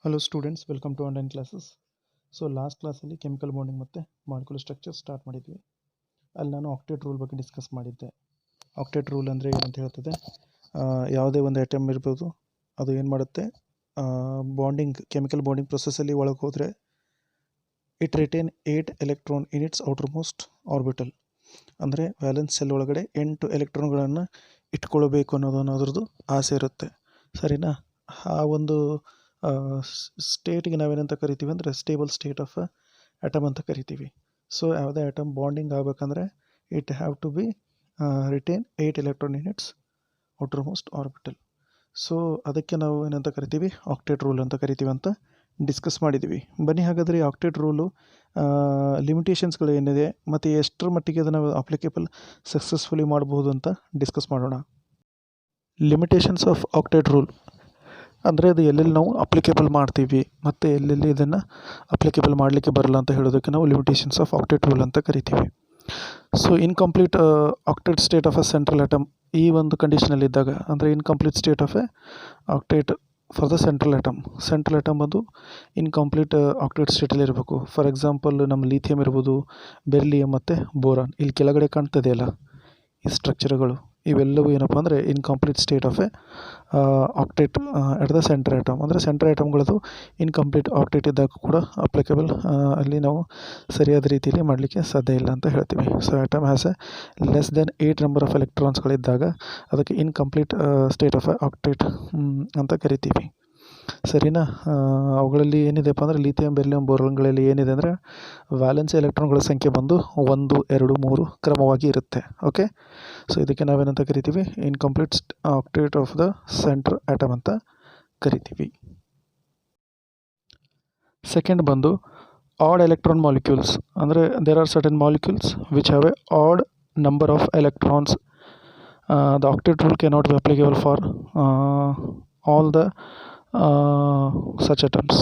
Hello students, welcome to online classes. So last ಕ್ಲಾಸಲ್ಲಿ chemical bonding ಮತ್ತು molecular structure start ಮಾಡಿದ್ವಿ. ಅಲ್ಲಿ ನಾನು ಆಕ್ಟೇಟ್ ರೂಲ್ ಬಗ್ಗೆ ಡಿಸ್ಕಸ್ ಮಾಡಿದ್ದೆ. ಆಕ್ಟೇಟ್ ರೂಲ್ ಅಂದರೆ ಏನಂತ ಹೇಳ್ತದೆ, ಯಾವುದೇ ಒಂದು ಐಟಮ್ ಇರ್ಬೋದು, ಅದು ಏನು ಮಾಡುತ್ತೆ, ಕೆಮಿಕಲ್ ಬಾಂಡಿಂಗ್ ಪ್ರೊಸೆಸ್ಸಲ್ಲಿ ಒಳಗೆ ಹೋದರೆ it retain 8 electron in its outer most orbital. ಅಂದರೆ ವ್ಯಾಲೆನ್ಸ್ ಸೆಲ್ ಒಳಗಡೆ 8 ಎಲೆಕ್ಟ್ರಾನ್ಗಳನ್ನು ಇಟ್ಕೊಳ್ಬೇಕು ಅನ್ನೋದ್ರದ್ದು ಆಸೆ ಇರುತ್ತೆ. ಸರಿನಾ? ಆ ಒಂದು ಸ್ಟೇಟಿಗೆ ನಾವೇನಂತ ಕರಿತೀವಿ ಅಂದರೆ ಸ್ಟೇಬಲ್ ಸ್ಟೇಟ್ ಆಫ್ ಆಟಮ್ ಅಂತ ಕರಿತೀವಿ. ಸೊ ಯಾವುದೇ ಆಟಮ್ ಬಾಂಡಿಂಗ್ ಆಗಬೇಕಂದ್ರೆ it have to be retain 8 electron in its outer most orbital. So ಅದಕ್ಕೆ ನಾವು ಏನಂತ ಕರಿತೀವಿ, ಆಕ್ಟೇಟ್ ರೂಲ್ ಅಂತ ಕರಿತೀವಿ ಅಂತ ಡಿಸ್ಕಸ್ ಮಾಡಿದ್ದೀವಿ. ಬನ್ನಿ ಹಾಗಾದರೆ ಈ ಆಕ್ಟೇಟ್ ರೂಲು ಲಿಮಿಟೇಷನ್ಸ್ಗಳು ಏನಿದೆ ಮತ್ತು ಎಷ್ಟರ ಮಟ್ಟಿಗೆ ಅದನ್ನು ಅಪ್ಲಿಕೇಬಲ್ ಸಕ್ಸಸ್ಫುಲಿ ಮಾಡಬಹುದು ಅಂತ ಡಿಸ್ಕಸ್ ಮಾಡೋಣ. ಲಿಮಿಟೇಷನ್ಸ್ ಆಫ್ ಆಕ್ಟೇಟ್ ರೂಲ್ ಅಂದರೆ ಅದು ಎಲ್ಲೆಲ್ಲಿ ನಾವು ಅಪ್ಲಿಕೇಬಲ್ ಮಾಡ್ತೀವಿ ಮತ್ತು ಎಲ್ಲೆಲ್ಲಿ ಇದನ್ನು ಅಪ್ಲಿಕೇಬಲ್ ಮಾಡಲಿಕ್ಕೆ ಬರಲ್ಲ ಅಂತ ಹೇಳೋದಕ್ಕೆ ನಾವು ಲಿಮಿಟೇಷನ್ಸ್ ಆಫ್ ಆಕ್ಟೇಟ್ ರೂಲ್ ಅಂತ ಕರಿತೀವಿ. So incomplete octet state of a central atom, ಈ ಒಂದು ಕಂಡೀಷನಲ್ಲಿದ್ದಾಗ ಅಂದರೆ incomplete state of a octet for the central atom ಅದು ಇನ್ಕಂಪ್ಲೀಟ್ ಆಕ್ಟೇಟ್ ಸ್ಟೇಟಲ್ಲಿ ಇರಬೇಕು. ಫಾರ್ ಎಕ್ಸಾಂಪಲ್ ನಮ್ಮ ಲೀಥಿಯಮ್ ಇರ್ಬೋದು, ಬೆರಿಲಿಯಮ್ ಮತ್ತು ಬೋರಾನ್, ಇಲ್ಲಿ ಕೆಳಗಡೆ ಕಾಣ್ತದೆಯಲ್ಲ ಈ ಸ್ಟ್ರಕ್ಚರ್ಗಳು, ಇವೆಲ್ಲವೂ ಏನಪ್ಪ ಅಂದರೆ incomplete state of a octet at the central atom. ಅಂದರೆ ಸೆಂಟ್ರ್ ಆಟಮ್ಗಳದು ಇನ್ಕಂಪ್ಲೀಟ್ ಆಕ್ಟೇಟ್ ಇದ್ದಾಗ ಕೂಡ ಅಪ್ಲಿಕೇಬಲ್, ಅಲ್ಲಿ ನಾವು ಸರಿಯಾದ ರೀತಿಯಲ್ಲಿ ಮಾಡಲಿಕ್ಕೆ ಸಾಧ್ಯ ಇಲ್ಲ ಅಂತ ಹೇಳ್ತೀವಿ. So atom has a less than 8 number of ಎಲೆಕ್ಟ್ರಾನ್ಸ್ಗಳಿದ್ದಾಗ ಅದಕ್ಕೆ incomplete state of a octet ಅಂತ ಕರಿತೀವಿ. ಸರಿನಾ? ಅವುಗಳಲ್ಲಿ ಏನಿದೆಪ್ಪ ಅಂದರೆ ಲಿಥಿಯಂ, ಬೆರಿಲಿಯಂ, ಬೋರಾನ್ಗಳಲ್ಲಿ ಏನಿದೆ ಅಂದರೆ ವ್ಯಾಲೆನ್ಸಿ ಎಲೆಕ್ಟ್ರಾನ್ಗಳ ಸಂಖ್ಯೆ ಬಂದು 1, 2, 3 ಕ್ರಮವಾಗಿ ಇರುತ್ತೆ. ಓಕೆ, ಸೊ ಇದಕ್ಕೆ ನಾವೇನಂತ ಕರಿತೀವಿ, incomplete octet of the central atom ಅಂತ ಕರಿತೀವಿ. ಸೆಕೆಂಡ್ ಬಂದು ಆಡ್ ಎಲೆಕ್ಟ್ರಾನ್ ಮಾಲಿಕ್ಯೂಲ್ಸ್. ಅಂದರೆ there are certain molecules which have a odd number of electrons. The octet rule cannot be applicable for all the such atoms.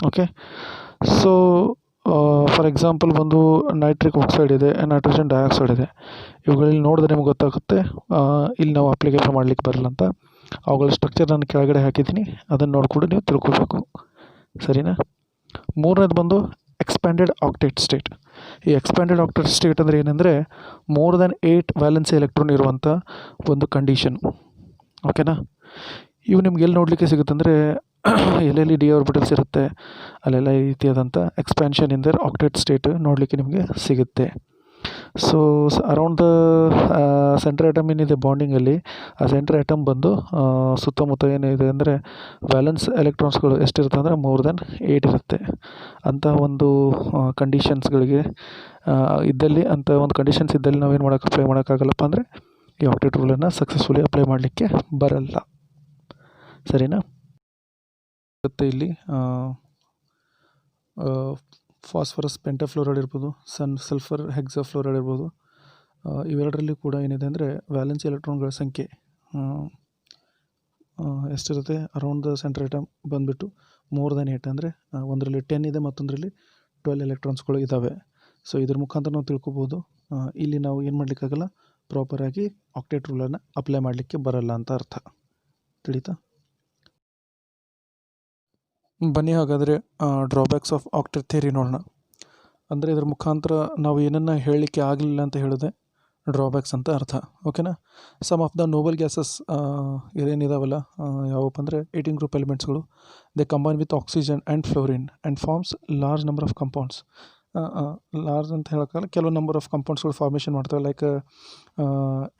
Okay, so for example ಬಂದು nitric oxide ಇದೆ, nitrogen dioxide ಇದೆ. ಇವುಗಳಲ್ಲಿ ನೋಡಿದ್ರೆ ನಿಮ್ಗೆ ಗೊತ್ತಾಗುತ್ತೆ ಇಲ್ಲಿ ನಾವು ಅಪ್ಲಿಕೇಬಲ್ ಮಾಡಲಿಕ್ಕೆ ಬರಲ್ಲ ಅಂತ. ಅವುಗಳ ಸ್ಟ್ರಕ್ಚರ್ ನಾನು ಕೆಳಗಡೆ ಹಾಕಿದ್ದೀನಿ, ಅದನ್ನು ನೋಡಿಕೊಂಡು ನೀವು ತಿಳ್ಕೊಳ್ಬೇಕು. ಸರಿನಾ? ಮೂರನೇದು ಬಂದು ಎಕ್ಸ್ಪ್ಯಾಂಡೆಡ್ ಆಕ್ಟೇಟ್ ಸ್ಟೇಟ್. ಈ ಎಕ್ಸ್ಪ್ಯಾಂಡೆಡ್ ಆಕ್ಟೇಟ್ ಸ್ಟೇಟ್ ಅಂದರೆ ಏನಂದರೆ ಮೋರ್ ದೆನ್ 8 ವ್ಯಾಲೆನ್ಸಿ ಎಲೆಕ್ಟ್ರಾನ್ ಇರುವಂಥ ಒಂದು ಕಂಡೀಷನ್. ಓಕೆನಾ? ಇವು ನಿಮ್ಗೆ ಎಲ್ಲಿ ನೋಡಲಿಕ್ಕೆ ಸಿಗುತ್ತೆ ಅಂದರೆ ಎಲ್ಲೆಲ್ಲಿ ಡಿ ಆರ್ಬಿಟಲ್ಸ್ ಇರುತ್ತೆ ಅಲ್ಲೆಲ್ಲ ಈ ರೀತಿಯಾದಂಥ expansion in their octet state ನೋಡಲಿಕ್ಕೆ ನಿಮಗೆ ಸಿಗುತ್ತೆ. So around the central atom ಏನಿದೆ ಬಾಂಡಿಂಗಲ್ಲಿ, ಆ ಸೆಂಟ್ರ್ ಆಟಮ್ ಬಂದು ಸುತ್ತಮುತ್ತ ಏನಿದೆ ಅಂದರೆ ವ್ಯಾಲೆನ್ಸ್ ಎಲೆಕ್ಟ್ರಾನ್ಸ್ಗಳು ಎಷ್ಟಿರುತ್ತೆ ಅಂದರೆ ಮೋರ್ ದೆನ್ 8 ಇರುತ್ತೆ. ಅಂಥ ಒಂದು ಕಂಡೀಷನ್ಸ್ಗಳಿಗೆ ಇದ್ದಲ್ಲಿ, ಅಂಥ ಒಂದು ಕಂಡೀಷನ್ಸ್ ಇದ್ದಲ್ಲಿ ನಾವೇನು ಅಪ್ಲೈ ಮಾಡೋಕ್ಕಾಗಲ್ಲಪ್ಪ ಅಂದರೆ ಈ ಆಕ್ಟೇಟ್ ರೂಲನ್ನು ಸಕ್ಸಸ್ಫುಲಿ ಅಪ್ಲೈ ಮಾಡಲಿಕ್ಕೆ ಬರಲ್ಲ. ಸರಿನಾ? ಮತ್ತು ಇಲ್ಲಿ ಫಾಸ್ಫರಸ್ ಪೆಂಟಾಫ್ಲೋರೈಡ್ ಇರ್ಬೋದು, ಸಲ್ಫರ್ ಹೆಕ್ಸಾಫ್ಲೋರೈಡ್ ಇರ್ಬೋದು. ಇವೆರಡರಲ್ಲಿ ಕೂಡ ಏನಿದೆ ಅಂದರೆ ವ್ಯಾಲೆನ್ಸಿ ಎಲೆಕ್ಟ್ರಾನ್ಗಳ ಸಂಖ್ಯೆ ಎಷ್ಟಿರುತ್ತೆ, ಅರೌಂಡ್ ದ ಸೆಂಟ್ರ್ ಆಟಮ್ ಬಂದುಬಿಟ್ಟು ಮೋರ್ ದೆನ್ 8. ಅಂದರೆ ಒಂದರಲ್ಲಿ 10 ಇದೆ, ಮತ್ತೊಂದರಲ್ಲಿ 12 ಎಲೆಕ್ಟ್ರಾನ್ಸ್ಗಳು ಇದ್ದಾವೆ. ಸೊ ಇದ್ರ ಮುಖಾಂತರ ನಾವು ತಿಳ್ಕೊಬೋದು ಇಲ್ಲಿ ನಾವು ಏನು ಮಾಡಲಿಕ್ಕಾಗಲ್ಲ, ಪ್ರಾಪರಾಗಿ ಆಕ್ಟೇಟ್ ರೂಲನ್ನು ಅಪ್ಲೈ ಮಾಡಲಿಕ್ಕೆ ಬರಲ್ಲ ಅಂತ ಅರ್ಥ. ತಿಳಿತಾ? ಬನ್ನಿ ಹಾಗಾದರೆ ಡ್ರಾಬ್ಯಾಕ್ಸ್ ಆಫ್ ಆಕ್ಟೇಟ್ ಥಿಯರಿ ನೋಡೋಣ. ಅಂದರೆ ಇದರ ಮುಖಾಂತರ ನಾವು ಏನನ್ನು ಹೇಳಲಿಕ್ಕೆ ಆಗಲಿಲ್ಲ ಅಂತ ಹೇಳಿದೆ ಡ್ರಾಬ್ಯಾಕ್ಸ್ ಅಂತ ಅರ್ಥ. ಓಕೆನಾ? Some of the noble gases ಏನೇನಿದಾವಲ್ಲ, ಯಾವಪ್ಪ ಅಂದರೆ 18 ಗ್ರೂಪ್ ಎಲಿಮೆಂಟ್ಸ್ಗಳು, they combine with oxygen and fluorine and forms large number of compounds. Large ಅಂತ ಹೇಳೋಕ್ಕಲ್ಲ, ಕೆಲವು ನಂಬರ್ ಆಫ್ ಕಂಪೌಂಡ್ಸ್ಗಳು ಫಾರ್ಮೇಷನ್ ಮಾಡ್ತವೆ. ಲೈಕ್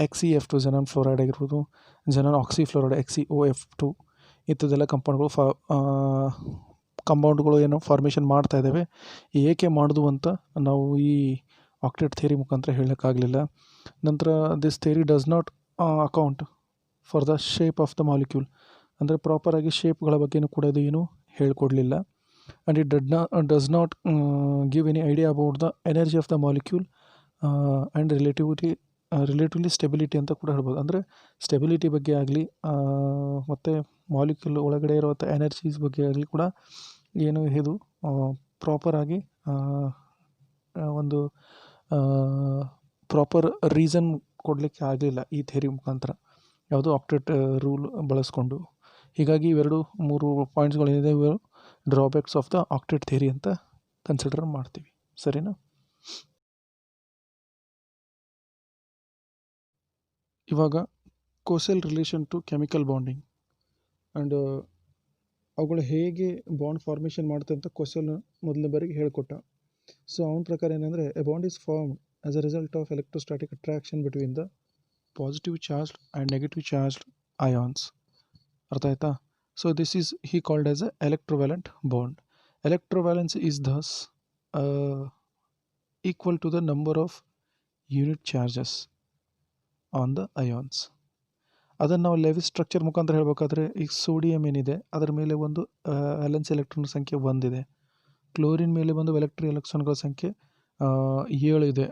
XeF2 ಜೆನಾನ್ ಫ್ಲೋರೈಡ್ ಆಗಿರ್ಬೋದು, ಜೆನಾನ್ ಆಕ್ಸಿಫ್ಲೋರೈಡ್ XeOF2, ಇಂಥದ್ದೆಲ್ಲ ಕಂಪೌಂಡ್ಗಳು ಏನೋ ಫಾರ್ಮೇಷನ್ ಮಾಡ್ತಾ ಇದ್ದಾವೆ. ಏಕೆ ಮಾಡಿದ್ವು ಅಂತ ನಾವು ಈ ಆಕ್ಟೇಟ್ ಥಿಯರಿ ಮುಖಾಂತರ ಹೇಳೋಕ್ಕಾಗಲಿಲ್ಲ. ನಂತರ this theory does not account for the shape of the molecule. ಅಂದರೆ ಪ್ರಾಪರಾಗಿ ಶೇಪ್ಗಳ ಬಗ್ಗೆಯೂ ಕೂಡ ಇದು ಏನೂ ಹೇಳ್ಕೊಡ್ಲಿಲ್ಲ. And it does not give any idea about the energy of the molecule and relatively stability ಅಂತ ಕೂಡ ಹೇಳ್ಬೋದು. ಅಂದರೆ ಸ್ಟೆಬಿಲಿಟಿ ಬಗ್ಗೆ ಆಗಲಿ ಮತ್ತು ಮಾಲಿಕ್ಯೂಲ್ ಒಳಗಡೆ ಇರುವಂಥ ಎನರ್ಜೀಸ್ ಬಗ್ಗೆ ಆಗಲಿ ಕೂಡ ಏನು ಇದು ಪ್ರಾಪರಾಗಿ ಒಂದು ಪ್ರಾಪರ್ ರೀಸನ್ ಕೊಡಲಿಕ್ಕೆ ಆಗಲಿಲ್ಲ ಈ ಥಿಯರಿ ಮುಖಾಂತರ, ಯಾವುದು ಆಕ್ಟೇಟ್ ರೂಲ್ ಬಳಸ್ಕೊಂಡು. ಹೀಗಾಗಿ ಇವೆರಡು 3 ಪಾಯಿಂಟ್ಸ್ಗಳೇನಿದೆ ಇವು drawbacks of the octet theory ಅಂತ ಕನ್ಸಿಡರ್ ಮಾಡ್ತೀವಿ. ಸರಿನಾ? ಇವಾಗ Kossel relation to chemical bonding and ಅವುಗಳು ಹೇಗೆ ಬಾಂಡ್ ಫಾರ್ಮೇಷನ್ ಮಾಡುತ್ತೆ ಅಂತ ಕೋಸೆಲ್ ಮೊದಲನೇ ಬಾರಿಗೆ ಹೇಳಿಕೊಟ್ಟ. ಸೊ ಅವನ ಪ್ರಕಾರ ಏನಂದರೆ, A bond is formed as a result of electrostatic attraction between the positive charged and negative charged ions. ಅರ್ಥ ಆಯ್ತಾ? So this is he called as a electrovalent bond. Electrovalence is thus equal to the number of unit charges on the ions. ಅದನ್ನು ನಾವು Lewis structure ಮುಖಾಂತರ ಹೇಳಬೇಕಾದ್ರೆ, ಈಗ sodium ಏನಿದೆ ಅದರ ಮೇಲೆ ಒಂದು ವ್ಯಾಲೆನ್ಸ್ ಎಲೆಕ್ಟ್ರಾನ್ ಸಂಖ್ಯೆ 1 ಇದೆ. ಕ್ಲೋರಿನ್ ಮೇಲೆ ಬಂದು ಎಲೆಕ್ಟ್ರಾನ್ಗಳ ಸಂಖ್ಯೆ 7 ಇದೆ.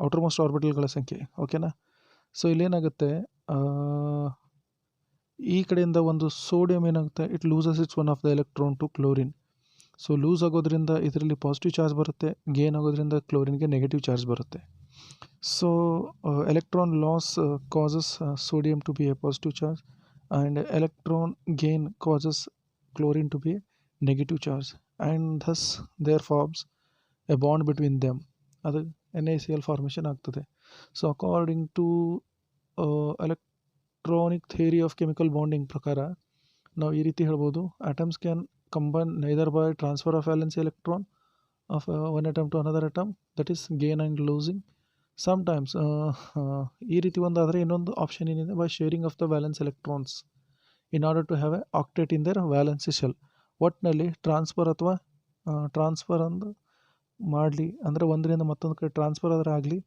ಔಟರ್ ಮೋಸ್ಟ್ ಆರ್ಬಿಟಲ್ಗಳ ಸಂಖ್ಯೆ. ಓಕೆನಾ? ಸೊ ಇಲ್ಲೇನಾಗುತ್ತೆ, ಈ ಕಡೆಯಿಂದ ಒಂದು ಸೋಡಿಯಂ ಏನಾಗುತ್ತೆ, it loses its one of the electron to chlorine. So lose ಆಗೋದ್ರಿಂದ ಇದರಲ್ಲಿ ಪಾಸಿಟಿವ್ ಚಾರ್ಜ್ ಬರುತ್ತೆ, ಗೇನ್ ಆಗೋದ್ರಿಂದ ಕ್ಲೋರಿನ್ಗೆ ನೆಗೆಟಿವ್ ಚಾರ್ಜ್ ಬರುತ್ತೆ. So electron loss causes sodium to be a positive charge and electron gain causes chlorine to be a negative charge and thus there forms a bond between them. ಅದು NaCl formation ಆಗ್ತದೆ. So according to electronic theory of chemical bonding ಪ್ರಕಾರ ನಾವು ಈ ರೀತಿ ಹೇಳ್ಬೋದು, atoms can combine neither by transfer of valency electron of one atom to another atom, that is gain and losing. Sometimes ಈ ರೀತಿ ಒಂದಾದರೆ, ಇನ್ನೊಂದು ಆಪ್ಷನ್ ಏನಿದೆ, by sharing of the valence electrons in order to have a octet in their valency shell. ಒಟ್ಟಿನಲ್ಲಿ transfer ಅಥವಾ transfer ಅಂದು ಮಾಡಲಿ ಅಂದರೆ ಒಂದರಿಂದ ಮತ್ತೊಂದು ಕಡೆ ಟ್ರಾನ್ಸ್ಫರ್ ಆದರೆ ಆಗಲಿ,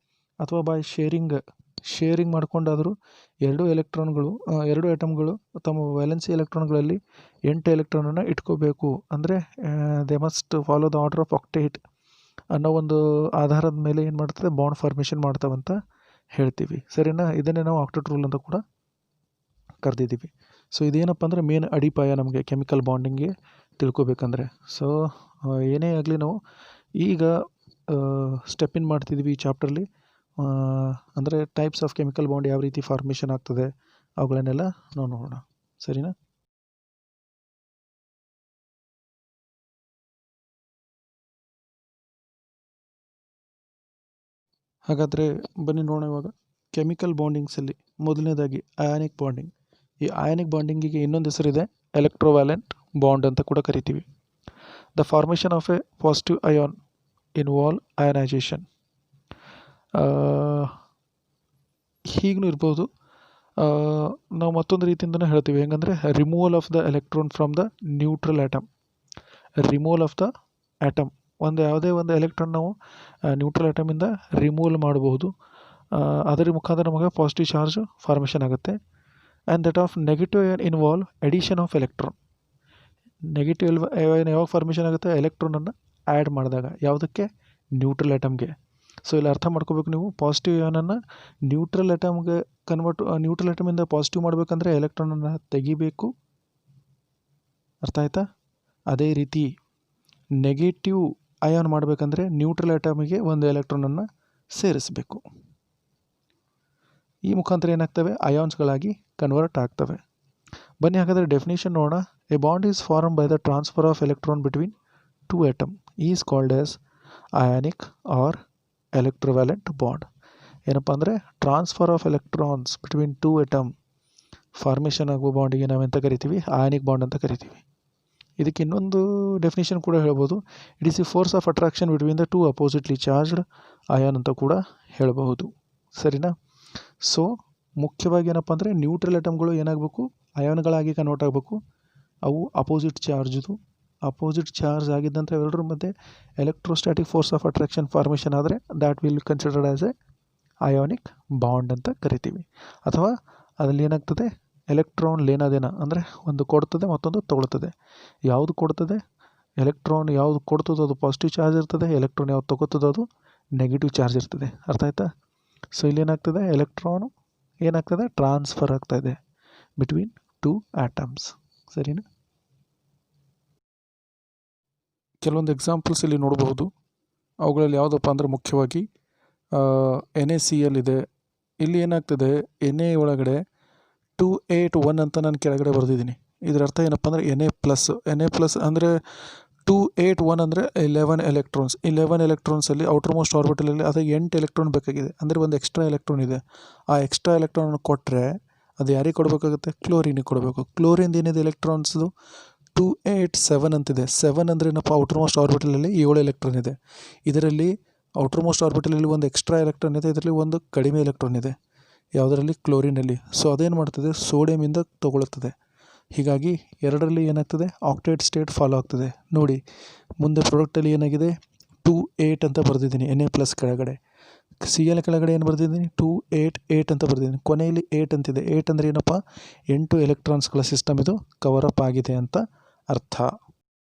ಅಥವಾ ಬೈ ಶೇರಿಂಗ್ ಮಾಡಿಕೊಂಡಾದರೂ ಎರಡು ಅಟಮ್ಗಳು ತಮ್ಮ ವ್ಯಾಲೆನ್ಸಿ ಎಲೆಕ್ಟ್ರಾನ್ಗಳಲ್ಲಿ 8 ಎಲೆಕ್ಟ್ರಾನನ್ನು ಇಟ್ಕೋಬೇಕು. ಅಂದರೆ they must follow the order of octet ಅನ್ನೋ ಒಂದು ಆಧಾರದ ಮೇಲೆ ಏನು ಮಾಡ್ತದೆ, ಬಾಂಡ್ ಫಾರ್ಮೇಷನ್ ಮಾಡ್ತಾವಂತ ಹೇಳ್ತೀವಿ. ಸರಿನಾ? ಇದನ್ನೇ ನಾವು ಆಕ್ಟೇಟ್ ರೂಲ್ ಅಂತ ಕೂಡ ಕರೆದಿದ್ದೀವಿ. ಸೊ ಇದೇನಪ್ಪ ಅಂದರೆ ಮೇನ್ ಅಡಿಪಾಯ ನಮಗೆ ಕೆಮಿಕಲ್ ಬಾಂಡಿಂಗ್ಗೆ ತಿಳ್ಕೊಬೇಕಂದ್ರೆ. ಸೊ ಏನೇ ಆಗಲಿ, ನಾವು ಈಗ ಸ್ಟೆಪ್ ಇನ್ ಮಾಡ್ತಿದ್ದೀವಿ ಈ ಚಾಪ್ಟರ್ಲಿ. ಅಂದರೆ ಟೈಪ್ಸ್ ಆಫ್ ಕೆಮಿಕಲ್ ಬಾಂಡ್ ಯಾವ ರೀತಿ ಫಾರ್ಮೇಷನ್ ಆಗ್ತದೆ ಅವುಗಳನ್ನೆಲ್ಲ ನಾವು ನೋಡೋಣ. ಸರಿನಾ? ಹಾಗಾದರೆ ಬನ್ನಿ ನೋಡೋಣ ಇವಾಗ ಕೆಮಿಕಲ್ ಬಾಂಡಿಂಗ್ಸಲ್ಲಿ ಮೊದಲನೇದಾಗಿ ಅಯಾನಿಕ್ ಬಾಂಡಿಂಗ್. ಈ ಅಯಾನಿಕ್ ಬಾಂಡಿಂಗಿಗೆ ಇನ್ನೊಂದು ಹೆಸರಿದೆ, ಎಲೆಕ್ಟ್ರೋವ್ಯಾಲೆಂಟ್ ಬಾಂಡ್ ಅಂತ ಕೂಡ ಕರಿತೀವಿ. The formation of a positive ion involve ionization. ಹೀಗೂ ಇರ್ಬೋದು. ನಾವು ಮತ್ತೊಂದು ರೀತಿಯಿಂದನೂ ಹೇಳ್ತೀವಿ, ಹೆಂಗಂದರೆ removal of the electron from the neutral atom. Removal of the atom, ಯಾವುದೇ ಒಂದು ಎಲೆಕ್ಟ್ರಾನ್ ನಾವು ನ್ಯೂಟ್ರಲ್ ಆಟಮಿಂದ ರಿಮೂವಲ್ ಮಾಡಬಹುದು. ಅದರ ಮುಖಾಂತರ ನಮಗೆ ಪಾಸಿಟಿವ್ ಚಾರ್ಜ್ ಫಾರ್ಮೇಷನ್ ಆಗುತ್ತೆ. And that of negative ion involve addition of electron. Negative ion ಯಾವಾಗ ಫಾರ್ಮೇಷನ್ ಆಗುತ್ತೆ, ಎಲೆಕ್ಟ್ರಾನನ್ನು ಆ್ಯಡ್ ಮಾಡಿದಾಗ. ಯಾವುದಕ್ಕೆ? ನ್ಯೂಟ್ರಲ್ ಆಟಮ್ಗೆ. ಸೊ ಇಲ್ಲಿ ಅರ್ಥ ಮಾಡ್ಕೋಬೇಕು ನೀವು, ಪಾಸಿಟಿವ್ ಅಯಾನನ್ನು ನ್ಯೂಟ್ರಲ್ ಆಟಮ್ಗೆ ನ್ಯೂಟ್ರಲ್ ಆಟಮಿಂದ ಪಾಸಿಟಿವ್ ಮಾಡಬೇಕಂದ್ರೆ ಎಲೆಕ್ಟ್ರಾನನ್ನು ತೆಗಿಬೇಕು. ಅರ್ಥ ಆಯ್ತಾ? ಅದೇ ರೀತಿ ನೆಗೆಟಿವ್ ಅಯಾನ್ ಮಾಡಬೇಕಂದ್ರೆ ನ್ಯೂಟ್ರಲ್ ಆಟಮಿಗೆ ಒಂದು ಎಲೆಕ್ಟ್ರಾನನ್ನು ಸೇರಿಸಬೇಕು. ಈ ಮುಖಾಂತರ ಏನಾಗ್ತವೆ, ಅಯಾನ್ಸ್ಗಳಾಗಿ ಕನ್ವರ್ಟ್ ಆಗ್ತವೆ. ಬನ್ನಿ ಹಾಗಾದರೆ ಡೆಫಿನೇಷನ್ ನೋಡೋಣ. A bond is form by the transfer of electron between 2 atom is called as ionic or electrovalent bond. ಏನಪ್ಪ ಅಂದರೆ transfer of electrons between 2 atom formation ಆಗುವ ಬಾಂಡಿಗೆ ನಾವೆಂತ ಕರಿತೀವಿ, ಅಯಾನಿಕ್ ಬಾಂಡ್ ಅಂತ ಕರಿತೀವಿ. ಇದಕ್ಕೆ ಇನ್ನೊಂದು ಡೆಫಿನೇಷನ್ ಕೂಡ ಹೇಳ್ಬೋದು, it is a force of attraction between the 2 oppositely charged ion ಅಂತ ಕೂಡ ಹೇಳಬಹುದು. ಸರಿನಾ? ಸೊ ಮುಖ್ಯವಾಗಿ ಏನಪ್ಪ ಅಂದರೆ ನ್ಯೂಟ್ರಲ್ ಆಟಮ್ಗಳು ಏನಾಗಬೇಕು, ಅಯಾನ್ಗಳಾಗಿ ಕನ್ವರ್ಟ್ ಆಗಬೇಕು. ಅವು ಅಪೋಸಿಟ್ ಚಾರ್ಜ್ ಆಗಿದ್ದಂಥ ಎರಡರ ಮಧ್ಯೆ electrostatic force of attraction formation ಆದರೆ that will considered as a ionic bond ಅಂತ ಕರಿತೀವಿ. ಅಥವಾ ಅದರಲ್ಲಿ ಏನಾಗ್ತದೆ, ಎಲೆಕ್ಟ್ರಾನ್ ಲೇನಾದೇನ ಅಂದರೆ ಒಂದು ಕೊಡ್ತದೆ ಮತ್ತೊಂದು ತಗೊಳ್ತದೆ. ಯಾವುದು ಕೊಡ್ತದೆ, ಎಲೆಕ್ಟ್ರಾನ್ ಯಾವುದು ಕೊಡ್ತದೋ ಅದು ಪಾಸಿಟಿವ್ ಚಾರ್ಜ್ ಇರ್ತದೆ, ಎಲೆಕ್ಟ್ರಾನ್ ಯಾವುದು ತಗೋತದೋ ಅದು ನೆಗೆಟಿವ್ ಚಾರ್ಜ್ ಇರ್ತದೆ. ಅರ್ಥ ಆಯ್ತಾ? ಸೊ ಇಲ್ಲಿ ಏನಾಗ್ತದೆ, ಎಲೆಕ್ಟ್ರಾನು ಏನಾಗ್ತದೆ, ಟ್ರಾನ್ಸ್ಫರ್ ಆಗ್ತಾಯಿದೆ ಬಿಟ್ವೀನ್ 2 atoms. ಸರಿನಾ? ಕೆಲವೊಂದು ಎಕ್ಸಾಂಪಲ್ಸ್ ಇಲ್ಲಿ ನೋಡಬಹುದು. ಅವುಗಳಲ್ಲಿ ಯಾವುದಪ್ಪ ಅಂದರೆ ಮುಖ್ಯವಾಗಿ NaCl ಇದೆ. ಇಲ್ಲಿ ಏನಾಗ್ತದೆ, Na ಒಳಗಡೆ 281 ಅಂತ ನಾನು ಕೆಳಗಡೆ ಬರೆದಿದ್ದೀನಿ. ಇದರ ಅರ್ಥ ಏನಪ್ಪ ಅಂದರೆ Na+ ಅಂದರೆ 2 8 1 ಅಂದರೆ 11 ಎಲೆಕ್ಟ್ರಾನ್ಸ್. 11 ಎಲೆಕ್ಟ್ರಾನ್ಸಲ್ಲಿ ಔಟರ್ ಮೋಸ್ಟ್ ಆರ್ಬಿಟಲಲ್ಲಿ ಅದು 8 ಎಲೆಕ್ಟ್ರಾನ್ ಬೇಕಾಗಿದೆ, ಅಂದರೆ ಒಂದು ಎಕ್ಸ್ಟ್ರಾ ಎಲೆಕ್ಟ್ರಾನ್ ಇದೆ. ಆ ಎಕ್ಸ್ಟ್ರಾ ಎಲೆಕ್ಟ್ರಾನ್ ಕೊಟ್ಟರೆ ಅದು ಯಾರಿಗೆ ಕೊಡಬೇಕಾಗುತ್ತೆ? ಕ್ಲೋರಿನಿಗೆ ಕೊಡಬೇಕು. ಕ್ಲೋರಿನ್ ಏನಿದೆ ಎಲೆಕ್ಟ್ರಾನ್ಸ್ದು 2 8 7 ಅಂತಿದೆ. 7 ಅಂದರೆ ಏನಪ್ಪ? ಔಟರ್ ಮೋಸ್ಟ್ ಆರ್ಬಿಟಲಲ್ಲಿ 7 ಎಲೆಕ್ಟ್ರಾನ್ ಇದೆ. ಇದರಲ್ಲಿ ಔಟರ್ ಮೋಸ್ಟ್ ಆರ್ಬಿಟಲಲ್ಲಿ ಒಂದು ಎಕ್ಸ್ಟ್ರಾ ಎಲೆಕ್ಟ್ರಾನ್ ಇದೆ, ಇದರಲ್ಲಿ ಒಂದು ಕಡಿಮೆ ಎಲೆಕ್ಟ್ರಾನ್ ಇದೆ. ಯಾವುದರಲ್ಲಿ? ಕ್ಲೋರಿನಲ್ಲಿ. ಸೊ ಅದೇನು ಮಾಡ್ತದೆ? ಸೋಡಿಯಮಿಂದ ತಗೊಳ್ಳುತ್ತದೆ. ಹೀಗಾಗಿ ಎರಡರಲ್ಲಿ ಏನಾಗ್ತದೆ? ಆಕ್ಟೇಟ್ ಸ್ಟೇಟ್ ಫಾಲೋ ಆಗ್ತದೆ. ನೋಡಿ ಮುಂದೆ ಪ್ರಾಡಕ್ಟಲ್ಲಿ ಏನಾಗಿದೆ? 2 8 ಅಂತ ಬರೆದಿದ್ದೀನಿ Na+ ಕೆಳಗಡೆ. Cl ಕೆಳಗಡೆ ಏನು ಬರೆದಿದ್ದೀನಿ? 2 8 8 ಅಂತ ಬರೆದಿದ್ದೀನಿ. ಕೊನೆಯಲ್ಲಿ 8 ಅಂತಿದೆ. 8 ಅಂದರೆ ಏನಪ್ಪ? 8 ಎಲೆಕ್ಟ್ರಾನ್ಸ್ಗಳ ಸಿಸ್ಟಮ್ ಇದು ಕವರ್ ಅಪ್ ಆಗಿದೆ ಅಂತ ಅರ್ಥ.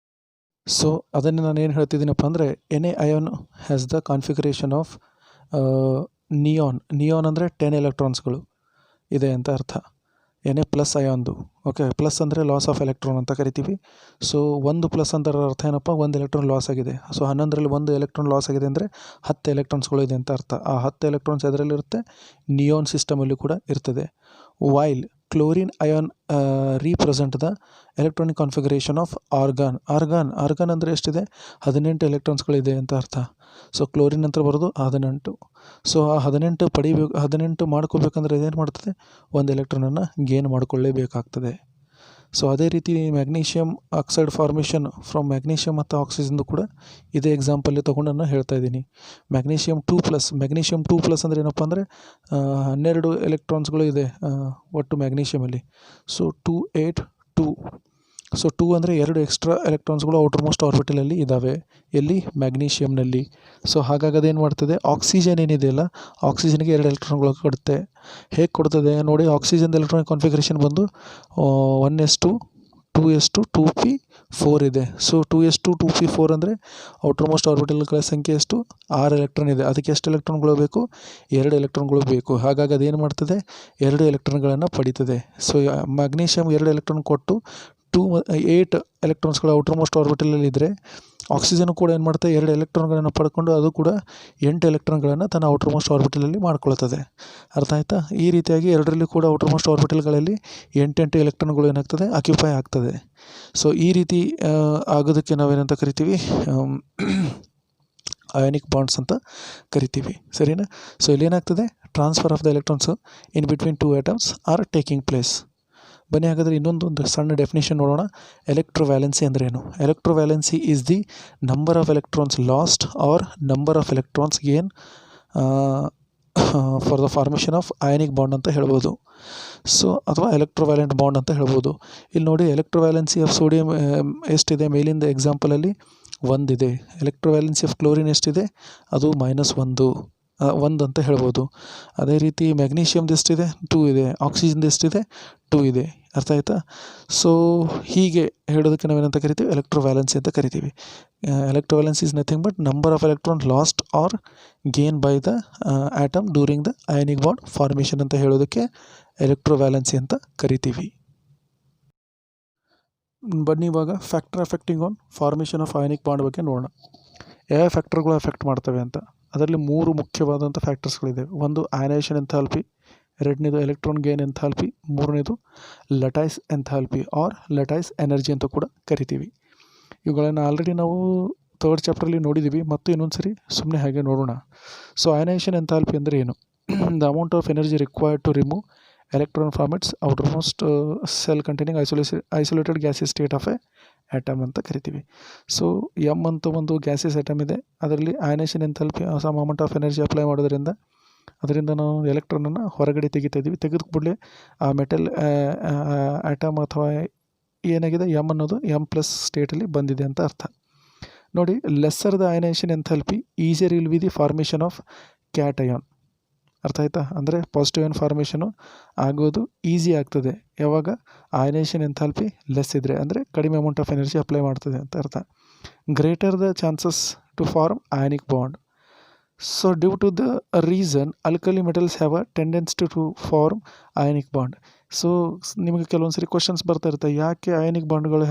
ಸೊ ಅದನ್ನು ನಾನು ಏನು ಹೇಳ್ತಿದ್ದೀನಪ್ಪ ಅಂದರೆ Na ion has the configuration of neon ಅಂದರೆ 10 ಎಲೆಕ್ಟ್ರಾನ್ಸ್ಗಳು ಇದೆ ಅಂತ ಅರ್ಥ. Na+ ಅಯಾನ್ದು. ಓಕೆ, ಪ್ಲಸ್ ಅಂದರೆ ಲಾಸ್ ಆಫ್ ಎಲೆಕ್ಟ್ರಾನ್ ಅಂತ ಕರಿತೀವಿ. ಸೊ 1 ಪ್ಲಸ್ ಅಂದರೆ ಅರ್ಥ ಏನಪ್ಪ? 1 ಎಲೆಕ್ಟ್ರಾನ್ ಲಾಸ್ ಆಗಿದೆ. ಸೊ 11ರಲ್ಲಿ 1 ಎಲೆಕ್ಟ್ರಾನ್ ಲಾಸ್ ಆಗಿದೆ ಅಂದರೆ 10 ಎಲೆಕ್ಟ್ರಾನ್ಸ್ಗಳು ಇದೆ ಅಂತ ಅರ್ಥ. ಆ 10 ಎಲೆಕ್ಟ್ರಾನ್ಸ್ ಎದರಲ್ಲಿರುತ್ತೆ? ನಿಯಾನ್ ಸಿಸ್ಟಮಲ್ಲಿ ಕೂಡ ಇರ್ತದೆ. While chlorine ion represent the electronic configuration of argon ಅಂದರೆ ಎಷ್ಟಿದೆ? 18 ಎಲೆಕ್ಟ್ರಾನ್ಸ್ಗಳಿದೆ ಅಂತ ಅರ್ಥ. ಸೊ ಕ್ಲೋರಿನ್ ಅಂತ ಬರೋದು 18. ಸೊ ಆ 18 ಮಾಡ್ಕೋಬೇಕಂದ್ರೆ ಏನು ಮಾಡ್ತದೆ? ಒಂದು ಎಲೆಕ್ಟ್ರಾನನ್ನು ಗೇನ್ ಮಾಡಿಕೊಳ್ಳೇಬೇಕಾಗ್ತದೆ. ಸೊ ಅದೇ ರೀತಿ magnesium oxide formation from magnesium ಮತ್ತು ಆಕ್ಸಿಜನ್ದು ಕೂಡ ಇದೇ ಎಕ್ಸಾಂಪಲ್ಲಿ ತೊಗೊಂಡು ನಾನು ಹೇಳ್ತಾ ಇದ್ದೀನಿ. ಮ್ಯಾಗ್ನೀಷಿಯಮ್ 2+ ಅಂದರೆ ಏನಪ್ಪ ಅಂದರೆ 12 ಎಲೆಕ್ಟ್ರಾನ್ಸ್ಗಳು ಇದೆ ಒಟ್ಟು ಮ್ಯಾಗ್ನೀಷಿಯಮಲ್ಲಿ. ಸೊ 2 8 2. ಸೊ 2 ಅಂದರೆ 2 ಎಕ್ಸ್ಟ್ರಾ ಎಲೆಕ್ಟ್ರಾನ್ಸ್ಗಳು ಔಟರ್ ಮೋಸ್ಟ್ ಆರ್ಬಿಟಲಲ್ಲಿ ಇದ್ದಾವೆ. ಎಲ್ಲಿ? ಮ್ಯಾಗ್ನೀಷಿಯಮ್ನಲ್ಲಿ. ಸೊ ಹಾಗಾಗಿ ಅದೇನು ಮಾಡ್ತದೆ? ಆಕ್ಸಿಜನ್ ಏನಿದೆಯಲ್ಲ, ಆಕ್ಸಿಜನ್ಗೆ 2 ಎಲೆಕ್ಟ್ರಾನ್ಗಳು ಕೊಡುತ್ತೆ. ಹೇಗೆ ಕೊಡ್ತದೆ ನೋಡಿ? ಆಕ್ಸಿಜನ್ ಎಲೆಕ್ಟ್ರಾನಿಕ್ ಕಾನ್ಫಿಗರೇಷನ್ ಬಂದು 1s2 2s2 2p4 ಇದೆ. ಸೊ 2s2 2p4 ಅಂದರೆ ಔಟರ್ ಮೋಸ್ಟ್ ಆರ್ಬಿಟಲ್ಗಳ ಸಂಖ್ಯೆ ಎಷ್ಟು? 6 ಎಲೆಕ್ಟ್ರಾನ್ ಇದೆ. ಅದಕ್ಕೆ ಎಷ್ಟು ಎಲೆಕ್ಟ್ರಾನ್ಗಳು ಬೇಕು? 2 ಎಲೆಕ್ಟ್ರಾನ್ಗಳು ಬೇಕು. ಹಾಗಾಗಿ ಅದೇನು ಮಾಡ್ತದೆ? 2 ಎಲೆಕ್ಟ್ರಾನ್ಗಳನ್ನು ಪಡೀತದೆ. ಸೊ ಮ್ಯಾಗ್ನೀಷಿಯಮ್ 2 ಎಲೆಕ್ಟ್ರಾನ್ ಕೊಟ್ಟು 8 ಎಲೆಕ್ಟ್ರಾನ್ಸ್ಗಳು ಔಟರ್ ಮೋಸ್ಟ್ ಆರ್ಬಿಟಲಲ್ಲಿ ಇದ್ದರೆ, ಆಕ್ಸಿಜನ್ ಕೂಡ ಏನು ಮಾಡ್ತದೆ? 2 ಎಲೆಕ್ಟ್ರಾನ್ಗಳನ್ನು ಪಡ್ಕೊಂಡು ಅದು ಕೂಡ 8 ಎಲೆಕ್ಟ್ರಾನ್ಗಳನ್ನು ತನ್ನ ಔಟರ್ ಮೋಸ್ಟ್ ಆರ್ಬಿಟಲಲ್ಲಿ ಮಾಡ್ಕೊಳ್ತದೆ. ಅರ್ಥ ಆಯ್ತಾ? ಈ ರೀತಿಯಾಗಿ ಎರಡರಲ್ಲಿ ಕೂಡ ಔಟರ್ ಮೋಸ್ಟ್ ಆರ್ಬಿಟಲ್ಗಳಲ್ಲಿ 8 ಎಲೆಕ್ಟ್ರಾನ್ಗಳು ಏನಾಗ್ತದೆ? ಆಕ್ಯುಪೈ ಆಗ್ತದೆ. ಸೊ ಈ ರೀತಿ ಆಗೋದಕ್ಕೆ ನಾವೇನಂತ ಕರಿತೀವಿ? ಅಯಾನಿಕ್ ಬಾಂಡ್ಸ್ ಅಂತ ಕರಿತೀವಿ. ಸರಿನಾ? ಸೊ ಇಲ್ಲೇನಾಗ್ತದೆ? Transfer of the electrons in between 2 atoms are taking place. ಬನ್ನಿ ಹಾಗಾದರೆ ಇನ್ನೊಂದು ಸಣ್ಣ ಡೆಫಿನೇಷನ್ ನೋಡೋಣ. ಎಲೆಕ್ಟ್ರೋವ್ಯಾಲೆನ್ಸಿ ಅಂದರೆ ಏನು? Electrovalency is the number of electrons lost or number of electrons gain for the formation of ionic bond ಅಂತ ಹೇಳ್ಬೋದು. ಸೊ ಅಥವಾ ಎಲೆಕ್ಟ್ರೋವ್ಯಾಲೆಂಟ್ ಬಾಂಡ್ ಅಂತ ಹೇಳ್ಬೋದು. ಇಲ್ಲಿ ನೋಡಿ, ಎಲೆಕ್ಟ್ರೋವ್ಯಾಲೆನ್ಸಿ ಆಫ್ ಸೋಡಿಯಂ ಎಷ್ಟಿದೆ? ಮೇಲಿಂದ ಎಕ್ಸಾಂಪಲಲ್ಲಿ 1 ಇದೆ. ಎಲೆಕ್ಟ್ರೋವ್ಯಾಲೆನ್ಸಿ ಆಫ್ ಕ್ಲೋರಿನ್ ಎಷ್ಟಿದೆ? ಅದು -1 ಅಂತ ಹೇಳ್ಬೋದು. ಅದೇ ರೀತಿ ಮ್ಯಾಗ್ನೀಷಿಯಮ್ದು ಎಷ್ಟಿದೆ? 2 ಇದೆ. ಆಕ್ಸಿಜನ್ದು ಎಷ್ಟಿದೆ? 2 ಇದೆ. ಅರ್ಥ ಆಯ್ತಾ? ಸೊ ಹೀಗೆ ಹೇಳೋದಕ್ಕೆ ನಾವೇನಂತ ಕರಿತೀವಿ? ಎಲೆಕ್ಟ್ರೋವ್ಯಾಲೆನ್ಸಿ ಅಂತ ಕರಿತೀವಿ. Electrovalency is nothing but number of electron lost or gain by the atom during the ionic bond formation ಅಂತ ಹೇಳೋದಕ್ಕೆ ಎಲೆಕ್ಟ್ರೋವ್ಯಾಲೆನ್ಸಿ ಅಂತ ಕರಿತೀವಿ. ಬನ್ನಿ ಇವಾಗ factor affecting on formation of ionic bond ಬಗ್ಗೆ ನೋಡೋಣ. ಯಾವ ಫ್ಯಾಕ್ಟರ್ಗಳು ಅಫೆಕ್ಟ್ ಮಾಡ್ತವೆ ಅಂತ. ಅದರಲ್ಲಿ 3 ಮುಖ್ಯವಾದಂಥ ಫ್ಯಾಕ್ಟರ್ಸ್ಗಳಿದೆ. ಒಂದು ಅಯನೈಸೇಷನ್ ಎಂಥಾಲ್ಪಿ, 2ನೇದು ಎಲೆಕ್ಟ್ರಾನ್ ಗೇನ್ ಎಂಥಾಲ್ಪಿ, 3ನೇದು lattice enthalpy or lattice energy ಅಂತ ಕೂಡ ಕರಿತೀವಿ. ಇವುಗಳನ್ನು ಆಲ್ರೆಡಿ ನಾವು 3rd ಚಾಪ್ಟ್ರಲ್ಲಿ ನೋಡಿದ್ದೀವಿ, ಮತ್ತು ಇನ್ನೊಂದು ಸರಿ ಸುಮ್ಮನೆ ಹಾಗೆ ನೋಡೋಣ. ಸೊ ಅಯನೈಸೇಷನ್ ಎಂಥಾಲ್ಪಿ ಅಂದರೆ ಏನು? The amount of energy required to remove electron from its outer most shell containing isolated gaseous state of a atom ಅಂತ ಕರಿತೀವಿ. ಸೊ ಎಮ್ ಅಂತ ಒಂದು ಗ್ಯಾಸಿಯಸ್ ಆಟಮ್ ಇದೆ. ಅದರಲ್ಲಿ ionisation enthalpy some amount of energy apply ಮಾಡೋದ್ರಿಂದ ಅದರಿಂದ ನಾವು ಎಲೆಕ್ಟ್ರಾನನ್ನು ಹೊರಗಡೆ ತೆಗಿತಾ ಇದ್ದೀವಿ. ತೆಗೆದ ಕೂಡಲೇ ಆ ಮೆಟಲ್ ಆಟಮ್ ಅಥವಾ ಏನಾಗಿದೆ ಎಮ್ ಅನ್ನೋದು M+ ಸ್ಟೇಟಲ್ಲಿ ಬಂದಿದೆ ಅಂತ ಅರ್ಥ. ನೋಡಿ, lesser the ionisation enthalpy easier will be the formation of cation. ಅರ್ಥ ಆಯ್ತಾ? ಅಂದರೆ ಪಾಸಿಟಿವ್ ಅಯಾನ್ ಫಾರ್ಮೇಷನು ಆಗೋದು ಈಸಿ ಆಗ್ತದೆ ಯಾವಾಗ ಅಯನೈಸೇಷನ್ ಎಂಥಾಲ್ಪಿ ಲೆಸ್ ಇದ್ದರೆ, ಅಂದರೆ ಕಡಿಮೆ ಅಮೌಂಟ್ ಆಫ್ ಎನರ್ಜಿ ಅಪ್ಲೈ ಮಾಡ್ತದೆ ಅಂತ ಅರ್ಥ. Greater the chances to form ionic bond. So due to the reason alkali metals have a tendency to form ionic bond. So ನಿಮಗೆ ಕೆಲವೊಂದು ಸರಿ ಕ್ವಶನ್ಸ್ ಬರ್ತಾ ಇರುತ್ತೆ, ಯಾಕೆ ಅಯಾನಿಕ್ ಬಾಂಡ್ಗಳು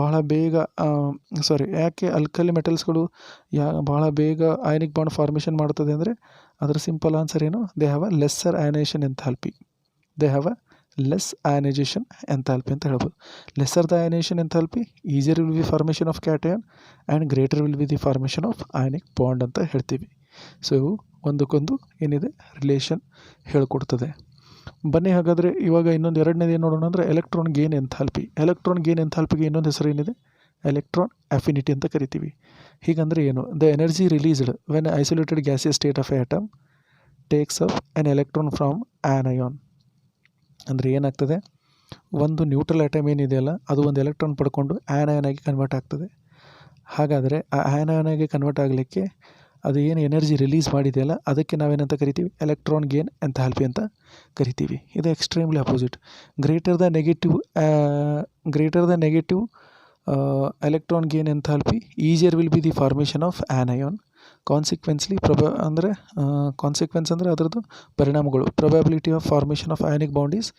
ಬಹಳ ಬೇಗ ಯಾಕೆ ಅಲ್ಕಲಿ ಮೆಟಲ್ಸ್ಗಳು ಬಹಳ ಬೇಗ ಅಯಾನಿಕ್ ಬಾಂಡ್ ಫಾರ್ಮೇಷನ್ ಮಾಡ್ತದೆ ಅಂದರೆ ಅದರ ಸಿಂಪಲ್ ಆನ್ಸರ್ ಏನು? They have a lesser ionization enthalpy. Less ionization enthalpy ಅಂತ ಹೇಳ್ಬೋದು. Lesser the ionization enthalpy, easier will be formation of cation and greater will be the formation of ionic bond ಅಂತ ಹೇಳ್ತೀವಿ. So ಇವು ಒಂದಕ್ಕೊಂದು ಏನಿದೆ relation ಹೇಳ್ಕೊಡ್ತದೆ. ಬನ್ನಿ ಹಾಗಾದರೆ ಇವಾಗ ಇನ್ನೊಂದು ಎರಡನೇದು ಏನು ನೋಡೋಣ ಅಂದರೆ electron gain enthalpy. Electron gain ಎಂಥಾಲ್ಪಿಗೆ ಇನ್ನೊಂದು ಹೆಸರು ಏನಿದೆ, ಎಲೆಕ್ಟ್ರಾನ್ ಅಫಿನಿಟಿ ಅಂತ ಕರಿತೀವಿ. ಹೀಗಂದರೆ ಏನು, the energy released when isolated gaseous state of atom takes up an electron from an ion. ಅಂದರೆ ಏನಾಗ್ತದೆ, ಒಂದು ನ್ಯೂಟ್ರಲ್ ಆಟಮ್ ಏನಿದೆಯಲ್ಲ ಅದು ಒಂದು ಎಲೆಕ್ಟ್ರಾನ್ ಪಡ್ಕೊಂಡು ಆ್ಯನ್ ಆಗಿ ಕನ್ವರ್ಟ್ ಆಗ್ತದೆ. ಹಾಗಾದರೆ ಆ ಆ್ಯನ್ ಆಗಿ ಕನ್ವರ್ಟ್ ಆಗಲಿಕ್ಕೆ ಅದು ಏನು ಎನರ್ಜಿ ರಿಲೀಸ್ ಮಾಡಿದೆಯಲ್ಲ ಅದಕ್ಕೆ ನಾವೇನಂತ ಕರಿತೀವಿ, ಎಲೆಕ್ಟ್ರಾನ್ ಗೇನ್ ಎಂಥಾಲ್ಪಿ ಅಂತ ಕರಿತೀವಿ. ಇದು extremely opposite. Greater the negative electron gain enthalpy, easier will be the formation of an ion. Consequence ಅಂದರೆ ಅದರದ್ದು ಪರಿಣಾಮಗಳು, probability of formation of ionic bond is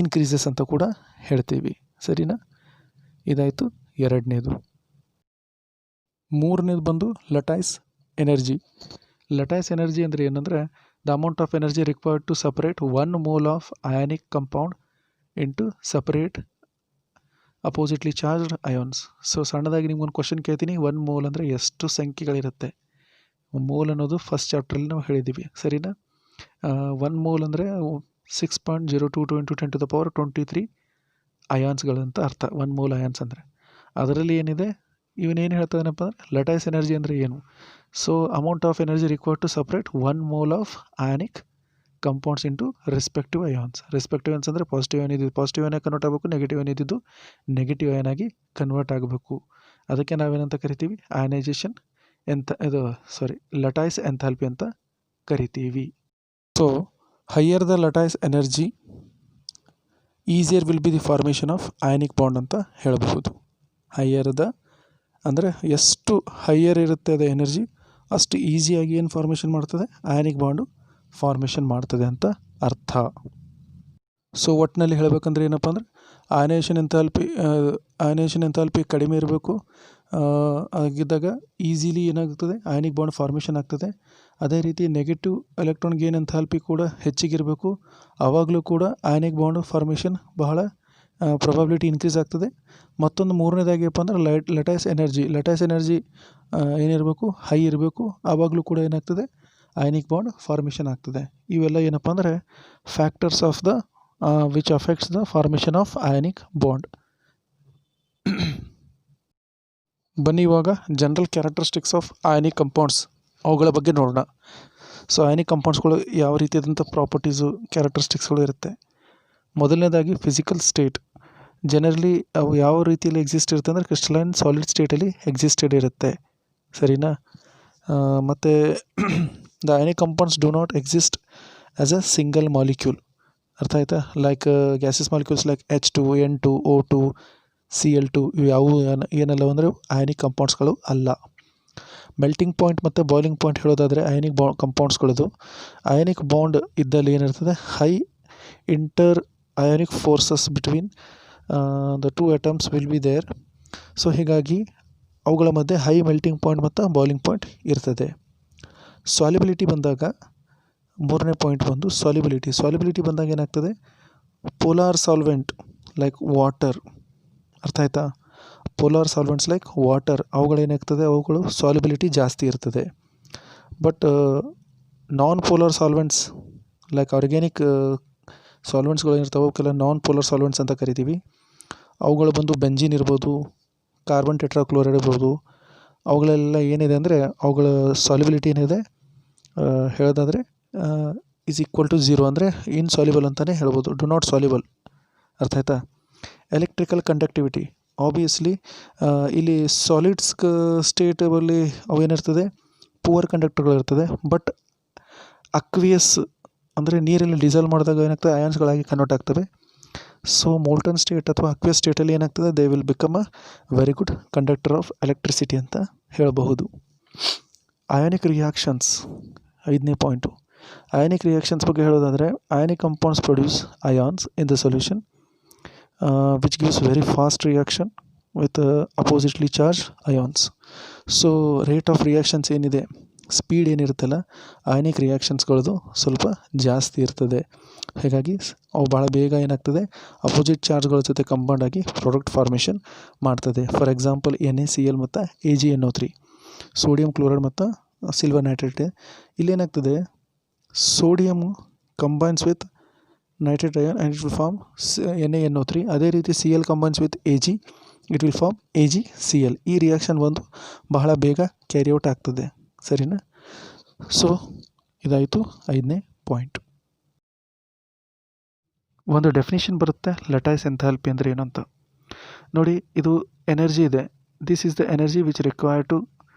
increases ಅಂತ ಕೂಡ ಹೇಳ್ತೀವಿ. ಸರಿನಾ? ಇದಾಯಿತು ಎರಡನೇದು. ಮೂರನೇದು ಬಂದು ಲಟೈಸ್ ಎನರ್ಜಿ. ಲಟೈಸ್ ಎನರ್ಜಿ ಅಂದರೆ ಏನಂದರೆ the amount of energy required to separate 1 mole of ionic compound into separate oppositely charged ions. So ಸಣ್ಣದಾಗಿ ನಿಮ್ಗೊಂದು ಕ್ವಶನ್ ಕೇಳ್ತೀನಿ, 1 mole ಅಂದರೆ ಎಷ್ಟು ಸಂಖ್ಯೆಗಳಿರುತ್ತೆ? ಮೋಲ್ ಅನ್ನೋದು ಫಸ್ಟ್ ಚಾಪ್ಟ್ರಲ್ಲಿ ನಾವು ಹೇಳಿದ್ದೀವಿ. ಸರಿನಾ? 1 mole ಅಂದರೆ 6.022 × 10⁻23 ಅಯಾನ್ಸ್ಗಳಂತ ಅರ್ಥ. 1 mole ಅಯಾನ್ಸ್ ಅಂದರೆ ಅದರಲ್ಲಿ ಏನಿದೆ, ಇವನೇನು ಹೇಳ್ತಾನಪ್ಪ ಅಂದರೆ ಲಟೈಸ್ ಎನರ್ಜಿ ಅಂದರೆ ಏನು. So amount of energy required to separate 1 mole of ionic compounds into respective ions. Respective ions ಅಂದರೆ ಪಾಸಿಟಿವ್ ಅಯಾನ್ ಇದ್ದಿದ್ದು ಪಾಸಿಟಿವ್ ಅಯಾನಾಗಿ ಕನ್ವರ್ಟ್ ಆಗಬೇಕು, ನೆಗೆಟಿವ್ ಅಯಾನ್ ಇದ್ದಿದ್ದು ನೆಗೆಟಿವ್ ಅಯಾನ್ ಆಗಿ ಕನ್ವರ್ಟ್ ಆಗಬೇಕು. ಅದಕ್ಕೆ ನಾವೇನಂತ ಕರಿತೀವಿ, ಅಯನೈಜೇಷನ್ ಲಟೈಸ್ ಎಂಥಾಲ್ಪಿ ಅಂತ ಕರಿತೀವಿ. So higher the lattice energy easier will be the formation of ionic bond ಅಂತ ಹೇಳಬಹುದು. ಹೈಯರ್ ದ ಅಂದರೆ ಎಷ್ಟು ಹೈಯರ್ ಇರುತ್ತೆ ಅದು ಎನರ್ಜಿ ಅಷ್ಟು ಈಸಿಯಾಗಿ ಏನು ಫಾರ್ಮೇಷನ್ ಮಾಡ್ತದೆ, ಅಯಾನಿಕ್ ಬಾಂಡು ಫಾರ್ಮೇಷನ್ ಮಾಡ್ತದೆ ಅಂತ ಅರ್ಥ. ಸೊ ಒಟ್ಟಿನಲ್ಲಿ ಹೇಳಬೇಕಂದ್ರೆ ಏನಪ್ಪ ಅಂದರೆ ಅಯನೈಜೇಷನ್ ಎಂಥಾಲ್ಪಿ ಕಡಿಮೆ ಇರಬೇಕು. ಆಗಿದ್ದಾಗ ಈಸಿಲಿ ಏನಾಗ್ತದೆ, ಅಯಾನಿಕ್ ಬಾಂಡ್ ಫಾರ್ಮೇಷನ್ ಆಗ್ತದೆ. ಅದೇ ರೀತಿ ನೆಗೆಟಿವ್ ಎಲೆಕ್ಟ್ರಾನ್ ಗೇನ್ ಎಂಥಾಲ್ಪಿ ಕೂಡ ಹೆಚ್ಚಿಗಿರಬೇಕು. ಆವಾಗಲೂ ಕೂಡ ಅಯಾನಿಕ್ ಬಾಂಡ್ ಫಾರ್ಮೇಷನ್ ಬಹಳ ಪ್ರೊಬಬಿಲಿಟಿ ಇನ್ಕ್ರೀಸ್ ಆಗ್ತದೆ. ಮತ್ತೊಂದು ಮೂರನೇದಾಗಿಯಪ್ಪ ಅಂದ್ರೆ ಲಟೈಸ್ ಎನರ್ಜಿ ಏನಿರಬೇಕು, ಹೈ ಇರಬೇಕು. ಆವಾಗಲೂ ಕೂಡ ಏನಾಗ್ತದೆ, ಅಯಾನಿಕ್ ಬಾಂಡ್ ಫಾರ್ಮೇಷನ್ ಆಗ್ತದೆ. ಇವೆಲ್ಲ ಏನಪ್ಪ ಅಂದರೆ factors of the which affects the formation of ionic bond. ಬನ್ನಿ ಇವಾಗ general characteristics of ionic compounds ಅವುಗಳ ಬಗ್ಗೆ ನೋಡೋಣ. ಸೊ ಅಯಾನಿಕ್ ಕಂಪೌಂಡ್ಸ್ಗಳು ಯಾವ ರೀತಿಯಾದಂಥ ಪ್ರಾಪರ್ಟೀಸು ಕ್ಯಾರೆಕ್ಟರಿಸ್ಟಿಕ್ಸ್ಗಳು ಇರುತ್ತೆ. ಮೊದಲನೇದಾಗಿ ಫಿಸಿಕಲ್ ಸ್ಟೇಟ್. ಜನರಲಿ ಅವು ಯಾವ ರೀತಿಯಲ್ಲಿ ಎಕ್ಸಿಸ್ಟ್ ಇರುತ್ತೆ ಅಂದರೆ ಕ್ರಿಸ್ಟಲೈನ್ ಸಾಲಿಡ್ ಸ್ಟೇಟಲ್ಲಿ ಎಕ್ಸಿಸ್ಟೆಡ್ ಇರುತ್ತೆ. ಸರಿನಾ? ಮತ್ತು the ionic compounds do not exist as a single molecule. ಅರ್ಥ ಆಯ್ತಾ? Like gases molecules like H2, N2, O2, Cl2 ಇವು ಯಾವುವು ಏನಲ್ಲ ಅಂದರೆ ಅಯಾನಿಕ್ ಕಂಪೌಂಡ್ಸ್ಗಳು ಅಲ್ಲ. ಮೆಲ್ಟಿಂಗ್ ಪಾಯಿಂಟ್ ಮತ್ತು ಬಾಯ್ಲಿಂಗ್ ಪಾಯಿಂಟ್ ಹೇಳೋದಾದರೆ ಅಯಾನಿಕ್ ಕಂಪೌಂಡ್ಸ್ಗಳದು. ಅಯಾನಿಕ್ ಬಾಂಡ್ ಇದ್ದಲ್ಲಿ ಏನಿರ್ತದೆ, high inter ionic forces between the 2 atoms will be there. So ಹೀಗಾಗಿ ಅವುಗಳ ಮಧ್ಯೆ ಹೈ ಮೆಲ್ಟಿಂಗ್ ಪಾಯಿಂಟ್ ಮತ್ತು ಬಾಯ್ಲಿಂಗ್ ಪಾಯಿಂಟ್ ಇರ್ತದೆ. ಸಾಲ್ಯುಬಿಲಿಟಿ ಬಂದಾಗ ಮೂರನೇ ಪಾಯಿಂಟ್ ಬಂದು ಸಾಲ್ಯುಬಿಲಿಟಿ ಬಂದಾಗ ಏನಾಗ್ತದೆ, ಪೋಲಾರ್ ಸಾಲ್ವೆಂಟ್ ಲೈಕ್ ವಾಟರ್. ಅರ್ಥ ಆಯ್ತಾ? ಪೋಲಾರ್ ಸಾಲ್ವೆಂಟ್ಸ್ ಲೈಕ್ ವಾಟರ್ ಅವುಗಳೇನಾಗ್ತದೆ, ಅವುಗಳು ಸಾಲ್ಯುಬಿಲಿಟಿ ಜಾಸ್ತಿ ಇರ್ತದೆ. But non polar solvents like organic ಸಾಲ್ವೆಂಟ್ಸ್ಗಳು ಏನಿರ್ತಾವೆ ಅವಕ್ಕೆಲ್ಲ ನಾನ್ ಪೋಲಾರ್ ಸಾಲ್ವೆಂಟ್ಸ್ ಅಂತ ಕರಿತೀವಿ. ಅವುಗಳು ಬಂದು ಬೆಂಜಿನ್ ಇರ್ಬೋದು, ಕಾರ್ಬನ್ ಟೆಟ್ರಾಕ್ಲೋರೈಡ್ ಇರ್ಬೋದು. ಅವುಗಳೆಲ್ಲ ಏನಿದೆ ಅಂದರೆ ಅವುಗಳ ಸಾಲ್ಯುಬಿಲಿಟಿ ಏನಿದೆ ಹೇಳೋದಾದರೆ ಈಸ್ ಈಕ್ವಲ್ ಟು 0 ಅಂದರೆ ಇನ್ಸಾಲ್ಯುಬಲ್ ಅಂತಲೇ ಹೇಳ್ಬೋದು, ಡು ನಾಟ್ ಸಾಲ್ಯುಬಲ್. ಅರ್ಥ ಆಯ್ತಾ? ಎಲೆಕ್ಟ್ರಿಕಲ್ ಕಂಡಕ್ಟಿವಿಟಿ ಆಬ್ವಿಯಸ್ಲಿ ಇಲ್ಲಿ ಸಾಲಿಡ್ಸ್ ಸ್ಟೇಟಲ್ಲಿ ಅವೇನಿರ್ತದೆ, ಪುವರ್ ಕಂಡಕ್ಟರ್ಗಳಿರ್ತದೆ. ಬಟ್ ಅಕ್ವಿಯಸ್ ಅಂದರೆ ನೀರಲ್ಲಿ ಡಿಸಾಲ್ವ್ ಮಾಡಿದಾಗ ಏನಾಗ್ತದೆ, ಅಯಾನ್ಸ್ಗಳಾಗಿ ಕನ್ವರ್ಟ್ ಆಗ್ತವೆ. ಸೊ ಮೋಲ್ಟನ್ ಸ್ಟೇಟ್ ಅಥವಾ ಅಕ್ವಿಯಸ್ ಸ್ಟೇಟಲ್ಲಿ ಏನಾಗ್ತದೆ, they will become a very good conductor of electricity ಅಂತ ಹೇಳಬಹುದು. ಅಯಾನಿಕ್ ರಿಯಾಕ್ಷನ್ಸ್ 5ನೇ ಪಾಯಿಂಟು. ಅಯಾನಿಕ್ ರಿಯಾಕ್ಷನ್ಸ್ ಬಗ್ಗೆ ಹೇಳೋದಾದರೆ ionic compounds produce ions in the solution which gives very fast reaction with oppositely charge ions. So rate of reactions ಏನಿದೆ, speed ಏನಿರುತ್ತಲ್ಲ ionic ರಿಯಾಕ್ಷನ್ಸ್ಗಳದ್ದು ಸ್ವಲ್ಪ ಜಾಸ್ತಿ ಇರ್ತದೆ. ಹೀಗಾಗಿ ಅವು ಭಾಳ ಬೇಗ ಏನಾಗ್ತದೆ ಅಪೋಸಿಟ್ ಚಾರ್ಜ್ಗಳ ಜೊತೆ ಕಂಬೈಂಡ್ ಆಗಿ ಪ್ರಾಡಕ್ಟ್ ಫಾರ್ಮೇಷನ್ ಮಾಡ್ತದೆ. ಫಾರ್ ಎಕ್ಸಾಂಪಲ್ NaCl ಮತ್ತು AgNO3, ಸೋಡಿಯಂ ಕ್ಲೋರೈಡ್ ಮತ್ತು ಸಿಲ್ವರ್ ನೈಟ್ರೇಟ್. ಇಲ್ಲೇನಾಗ್ತದೆ sodium combines with nitrate ion and it will form NaNO3. ಅದೇ ರೀತಿ Cl combines with Ag, it will form AgCl. ಈ ರಿಯಾಕ್ಷನ್ ಒಂದು ಬಹಳ ಬೇಗ ಕ್ಯಾರಿಔಟ್ ಆಗ್ತದೆ. ಸರಿನಾ? ಸೊ ಇದಾಯಿತು 5ನೇ ಪಾಯಿಂಟ್. ಒಂದು ಡೆಫಿನಿಷನ್ ಬರುತ್ತೆ ಲಟೈಸ್ ಎಂಥಾಲ್ಪಿ ಅಂದರೆ ಏನು ಅಂತ. ನೋಡಿ, ಇದು ಎನರ್ಜಿ ಇದೆ. This is the energy which required to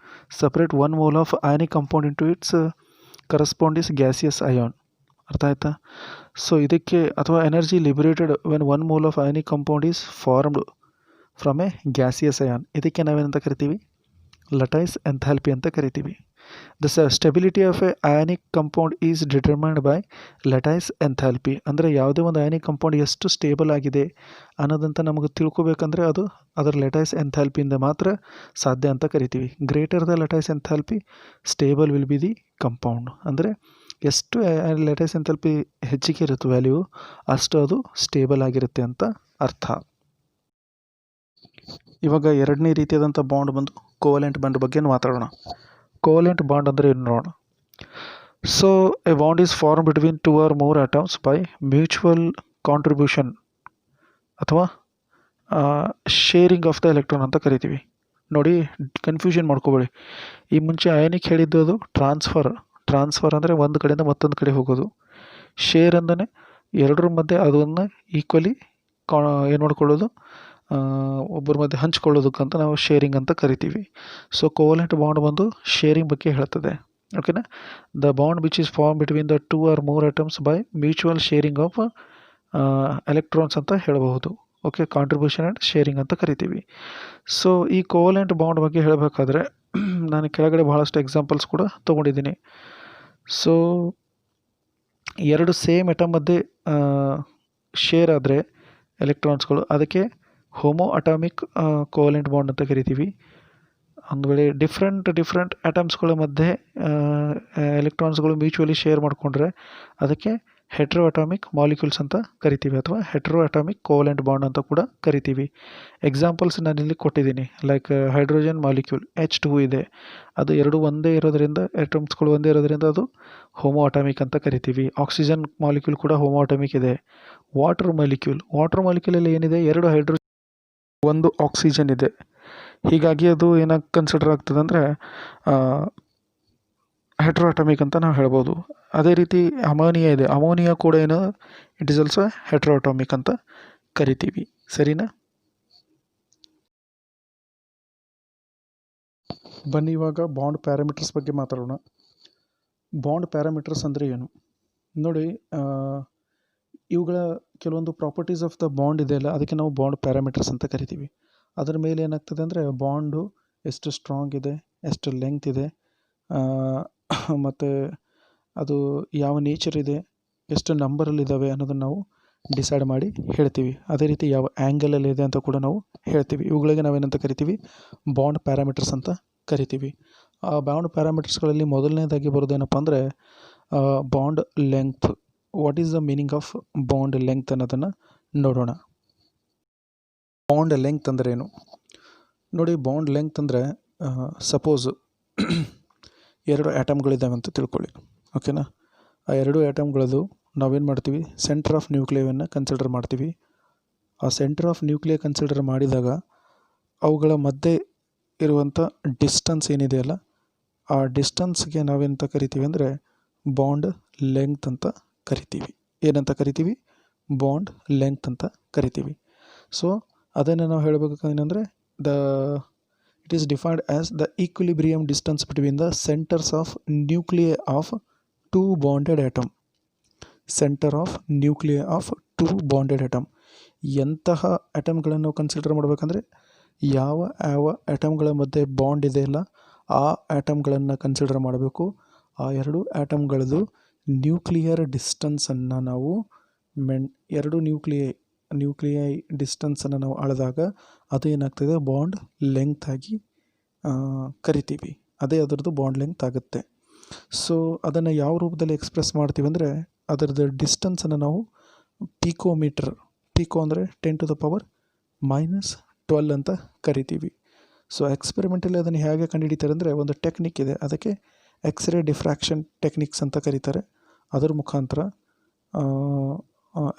separate 1 mole of ionic compound into its corresponds gaseous ion. ಅರ್ಥ ಆಯ್ತಾ? ಸೊ ಇದಕ್ಕೆ ಅಥವಾ energy liberated when 1 mole of ionic compound is formed from a gaseous ion. ಇದಕ್ಕೆ ನಾವೇನಂತ ಕರಿತೀವಿ? Lattice enthalpy ಅಂತ ಕರಿತೀವಿ. The stability of a ionic compound is determined by lattice enthalpy. ಅಂದರೆ ಯಾವುದೇ ಒಂದು ಅಯಾನಿಕ್ ಕಂಪೌಂಡ್ ಎಷ್ಟು ಸ್ಟೇಬಲ್ ಆಗಿದೆ ಅನ್ನೋದಂತ ನಮಗೆ ತಿಳ್ಕೊಬೇಕಂದ್ರೆ ಅದು ಅದರ ಲಟೈಸ್ ಎಂಥಾಲ್ಪಿಯಿಂದ ಮಾತ್ರ ಸಾಧ್ಯ ಅಂತ ಕರಿತೀವಿ. Greater the lattice enthalpy stable will be the compound. ಅಂದರೆ ಎಷ್ಟು ಲಟೈಸ್ ಎಂಥಾಲ್ಪಿ ಹೆಚ್ಚಿಗೆ ಇರುತ್ತೆ ವ್ಯಾಲ್ಯೂ, ಅಷ್ಟು ಅದು ಸ್ಟೇಬಲ್ ಆಗಿರುತ್ತೆ ಅಂತ ಅರ್ಥ. ಇವಾಗ ಎರಡನೇ ರೀತಿಯಾದಂಥ ಬಾಂಡ್ ಬಂದು ಕೋವಲೆಂಟ್ ಬಾಂಡ್ ಬಗ್ಗೆ ಮಾತಾಡೋಣ. ಕೋವಲೆಂಟ್ ಬಾಂಡ್ ಅಂದರೆ ಏನು ನೋಡೋಣ. So a bond is form between 2 or more atoms by mutual contribution ಅಥವಾ ಶೇರಿಂಗ್ ಆಫ್ ದ ಎಲೆಕ್ಟ್ರಾನ್ ಅಂತ ಕರಿತೀವಿ. ನೋಡಿ, ಕನ್ಫ್ಯೂಷನ್ ಮಾಡ್ಕೋಬೇಡಿ. ಈ ಮುಂಚೆ ಅಯಾನಿಕ್ ಹೇಳಿದ್ದು ಅದು ಟ್ರಾನ್ಸ್ಫರ್ ಅಂದರೆ ಒಂದು ಕಡೆಯಿಂದ ಮತ್ತೊಂದು ಕಡೆ ಹೋಗೋದು. ಶೇರ್ ಅಂದರೆ ಎರಡರ ಮಧ್ಯೆ ಅದನ್ನು ಈಕ್ವಲಿ ಏನು ಮಾಡ್ಕೊಳ್ಳೋದು, ಒಬ್ಬರ ಮಧ್ಯೆ ಹಂಚ್ಕೊಳ್ಳೋದಕ್ಕಂತ ನಾವು ಶೇರಿಂಗ್ ಅಂತ ಕರಿತೀವಿ. ಸೊ ಕೋವಲೆಂಟ್ ಬಾಂಡ್ ಬಂದು ಶೇರಿಂಗ್ ಬಗ್ಗೆ ಹೇಳ್ತದೆ. ಓಕೆನಾ? The bond which is form between the 2 or more atoms by mutual sharing of electrons ಅಂತ ಹೇಳಬಹುದು. ಓಕೆ, ಕಾಂಟ್ರಿಬ್ಯೂಷನ್ ಆ್ಯಂಡ್ ಶೇರಿಂಗ್ ಅಂತ ಕರಿತೀವಿ. ಸೊ ಈ ಕೋವಲೆಂಟ್ ಬಾಂಡ್ ಬಗ್ಗೆ ಹೇಳಬೇಕಾದ್ರೆ ನಾನು ಕೆಳಗಡೆ ಬಹಳಷ್ಟು ಎಕ್ಸಾಂಪಲ್ಸ್ ಕೂಡ ತೊಗೊಂಡಿದ್ದೀನಿ. ಸೊ ಎರಡು ಸೇಮ್ ಆಟಮ್ ಮಧ್ಯೆ ಶೇರ್ ಆದರೆ ಎಲೆಕ್ಟ್ರಾನ್ಸ್ಗಳು, ಅದಕ್ಕೆ ಹೋಮೋ ಅಟಾಮಿಕ್ ಕೋವಲೆಂಟ್ ಬಾಂಡ್ ಅಂತ ಕರಿತೀವಿ. ಒಂದು ವೇಳೆ ಡಿಫ್ರೆಂಟ್ ಆಟಮ್ಸ್ಗಳ ಮಧ್ಯೆ ಎಲೆಕ್ಟ್ರಾನ್ಸ್ಗಳು ಮ್ಯೂಚುವಲಿ ಶೇರ್ ಮಾಡಿಕೊಂಡ್ರೆ ಅದಕ್ಕೆ ಹೆಟ್ರೋ ಅಟಾಮಿಕ್ ಮಾಲಿಕ್ಯೂಲ್ಸ್ ಅಂತ ಕರಿತೀವಿ, ಅಥವಾ ಹೆಟ್ರೋ ಅಟಾಮಿಕ್ ಕೋವಲೆಂಟ್ ಬಾಂಡ್ ಅಂತ ಕೂಡ ಕರಿತೀವಿ. ಎಕ್ಸಾಂಪಲ್ಸ್ ನಾನಿಲ್ಲಿ ಕೊಟ್ಟಿದ್ದೀನಿ. ಲೈಕ್ ಹೈಡ್ರೋಜನ್ ಮಾಲಿಕ್ಯೂಲ್ H2 ಇದೆ, ಅದು ಎರಡು ಒಂದೇ ಇರೋದ್ರಿಂದ, ಆಟಮ್ಸ್ಗಳು ಒಂದೇ ಇರೋದ್ರಿಂದ ಅದು ಹೋಮೋ ಅಟಾಮಿಕ್ ಅಂತ ಕರಿತೀವಿ. ಆಕ್ಸಿಜನ್ ಮಾಲಿಕ್ಯೂಲ್ ಕೂಡ ಹೋಮೋ ಅಟಾಮಿಕ್ ಇದೆ. ವಾಟರ್ ಮಾಲಿಕ್ಯೂಲಲ್ಲಿ ಏನಿದೆ, ಎರಡು ಹೈಡ್ರೋಜನ್ ಒಂದು ಆಕ್ಸಿಜನ್ ಇದೆ. ಹೀಗಾಗಿ ಅದು ಏನಾಗಿ ಕನ್ಸಿಡರ್ ಆಗ್ತದೆ ಅಂದರೆ ಹೆಟ್ರೋ ಅಟಾಮಿಕ್ ಅಂತ ನಾವು ಹೇಳ್ಬೋದು. ಅದೇ ರೀತಿ ಅಮೋನಿಯಾ ಇದೆ, ಅಮೋನಿಯಾ ಕೂಡ ಏನು, ಇಟ್ ಈಸ್ ಆಲ್ಸೋ ಹೆಟ್ರೋ ಅಟಾಮಿಕ್ ಅಂತ ಕರಿತೀವಿ. ಸರಿನಾ? ಬನ್ನಿ ಇವಾಗ ಬಾಂಡ್ ಪ್ಯಾರಾಮೀಟರ್ಸ್ ಬಗ್ಗೆ ಮಾತಾಡೋಣ. ಬಾಂಡ್ ಪ್ಯಾರಾಮೀಟರ್ಸ್ ಅಂದರೆ ಏನು ನೋಡಿ. ಇವುಗಳ ಕೆಲವೊಂದು ಪ್ರಾಪರ್ಟೀಸ್ ಆಫ್ ದ ಬಾಂಡ್ ಇದೆಯಲ್ಲ, ಅದಕ್ಕೆ ನಾವು ಬಾಂಡ್ ಪ್ಯಾರಾಮೀಟರ್ಸ್ ಅಂತ ಕರಿತೀವಿ. ಅದರ ಮೇಲೆ ಏನಾಗ್ತದೆ ಅಂದರೆ ಬಾಂಡು ಎಷ್ಟು ಸ್ಟ್ರಾಂಗ್ ಇದೆ, ಎಷ್ಟು ಲೆಂತ್ ಇದೆ, ಮತ್ತು ಅದು ಯಾವ ನೇಚರ್ ಇದೆ, ಎಷ್ಟು ನಂಬರಲ್ಲಿದ್ದಾವೆ ಅನ್ನೋದನ್ನು ನಾವು ಡಿಸೈಡ್ ಮಾಡಿ ಹೇಳ್ತೀವಿ. ಅದೇ ರೀತಿ ಯಾವ ಆ್ಯಂಗಲಲ್ಲಿ ಇದೆ ಅಂತ ಕೂಡ ನಾವು ಹೇಳ್ತೀವಿ. ಇವುಗಳಿಗೆ ನಾವೇನಂತ ಕರಿತೀವಿ? ಬಾಂಡ್ ಪ್ಯಾರಾಮೀಟರ್ಸ್ ಅಂತ ಕರಿತೀವಿ. ಆ ಬಾಂಡ್ ಪ್ಯಾರಾಮೀಟರ್ಸ್ಗಳಲ್ಲಿ ಮೊದಲನೇದಾಗಿ ಬರೋದೇನಪ್ಪ ಅಂದರೆ bond length. What is the meaning of bond length ಅನ್ನೋದನ್ನು ನೋಡೋಣ. ಬಾಂಡ್ ಲೆಂತ್ ಅಂದರೆ ಏನು ನೋಡಿ. ಬಾಂಡ್ ಲೆಂತ್ ಅಂದರೆ ಸಪೋಸ್ ಎರಡು ಆ್ಯಟಮ್ಗಳಿದ್ದಾವೆ ಅಂತ ತಿಳ್ಕೊಳ್ಳಿ. ಓಕೆನಾ? ಆ ಎರಡು ಆ್ಯಟಮ್ಗಳದ್ದು ನಾವೇನು ಮಾಡ್ತೀವಿ, ಸೆಂಟರ್ ಆಫ್ ನ್ಯೂಕ್ಲಿಯವನ್ನು ಕನ್ಸಿಡರ್ ಮಾಡ್ತೀವಿ. ಆ ಸೆಂಟರ್ ಆಫ್ ನ್ಯೂಕ್ಲಿಯರ್ ಕನ್ಸಿಡರ್ ಮಾಡಿದಾಗ ಅವುಗಳ ಮಧ್ಯೆ ಇರುವಂಥ ಡಿಸ್ಟನ್ಸ್ ಏನಿದೆಯಲ್ಲ, ಆ ಡಿಸ್ಟನ್ಸ್ಗೆ ನಾವೇನಂತ ಕರಿತೀವಿ ಅಂದರೆ ಬಾಂಡ್ ಲೆಂತ್ ಅಂತ ಕರಿತೀವಿ. ಏನಂತ ಕರಿತೀವಿ? ಬಾಂಡ್ ಲೆಂತ್ ಅಂತ ಕರಿತೀವಿ. ಸೊ ಅದನ್ನು ನಾವು ಹೇಳಬೇಕಂದ್ರೆ it is defined as the equilibrium distance between the centres of nuclei of 2 bonded atom. Centre of nuclei of 2 bonded atom. ಎಂತಹ ಆಟಮ್ಗಳನ್ನು ನಾವು ಕನ್ಸಿಡರ್ ಮಾಡಬೇಕಂದ್ರೆ ಯಾವ ಆಟಮ್ಗಳ ಮಧ್ಯೆ ಬಾಂಡ್ ಇದೆಯಲ್ಲ, ಆ ಆಟಮ್ಗಳನ್ನು ಕನ್ಸಿಡರ್ ಮಾಡಬೇಕು. ಆ ಎರಡು ಆಟಮ್ಗಳದ್ದು ನ್ಯೂಕ್ಲಿಯರ್ ಡಿಸ್ಟನ್ಸನ್ನು ನಾವು ಎರಡು ನ್ಯೂಕ್ಲಿಯೈ ಡಿಸ್ಟನ್ಸನ್ನು ನಾವು ಅಳೆದಾಗ ಅದು ಏನಾಗ್ತದೆ, ಬಾಂಡ್ ಲೆಂತ್ ಆಗಿ ಕರಿತೀವಿ. ಅದೇ ಅದರದ್ದು ಬಾಂಡ್ ಲೆಂತ್ ಆಗುತ್ತೆ. ಸೊ ಅದನ್ನು ಯಾವ ರೂಪದಲ್ಲಿ ಎಕ್ಸ್ಪ್ರೆಸ್ ಮಾಡ್ತೀವಿ ಅಂದರೆ ಅದರದ್ದು ಡಿಸ್ಟೆನ್ಸನ್ನು ನಾವು ಪೀಕೋಮೀಟರ್, ಪೀಕೋ ಅಂದರೆ 10⁻⁻12 ಅಂತ ಕರಿತೀವಿ. ಸೊ ಎಕ್ಸ್ಪೆರಿಮೆಂಟಲ್ಲಿ ಅದನ್ನು ಹೇಗೆ ಕಂಡುಹಿಡಿತಾರೆ ಅಂದರೆ ಒಂದು ಟೆಕ್ನಿಕ್ ಇದೆ, ಅದಕ್ಕೆ ಎಕ್ಸ್ರೇ ಡಿಫ್ರಾಕ್ಷನ್ ಟೆಕ್ನಿಕ್ಸ್ ಅಂತ ಕರೀತಾರೆ. ಅದರ ಮುಖಾಂತರ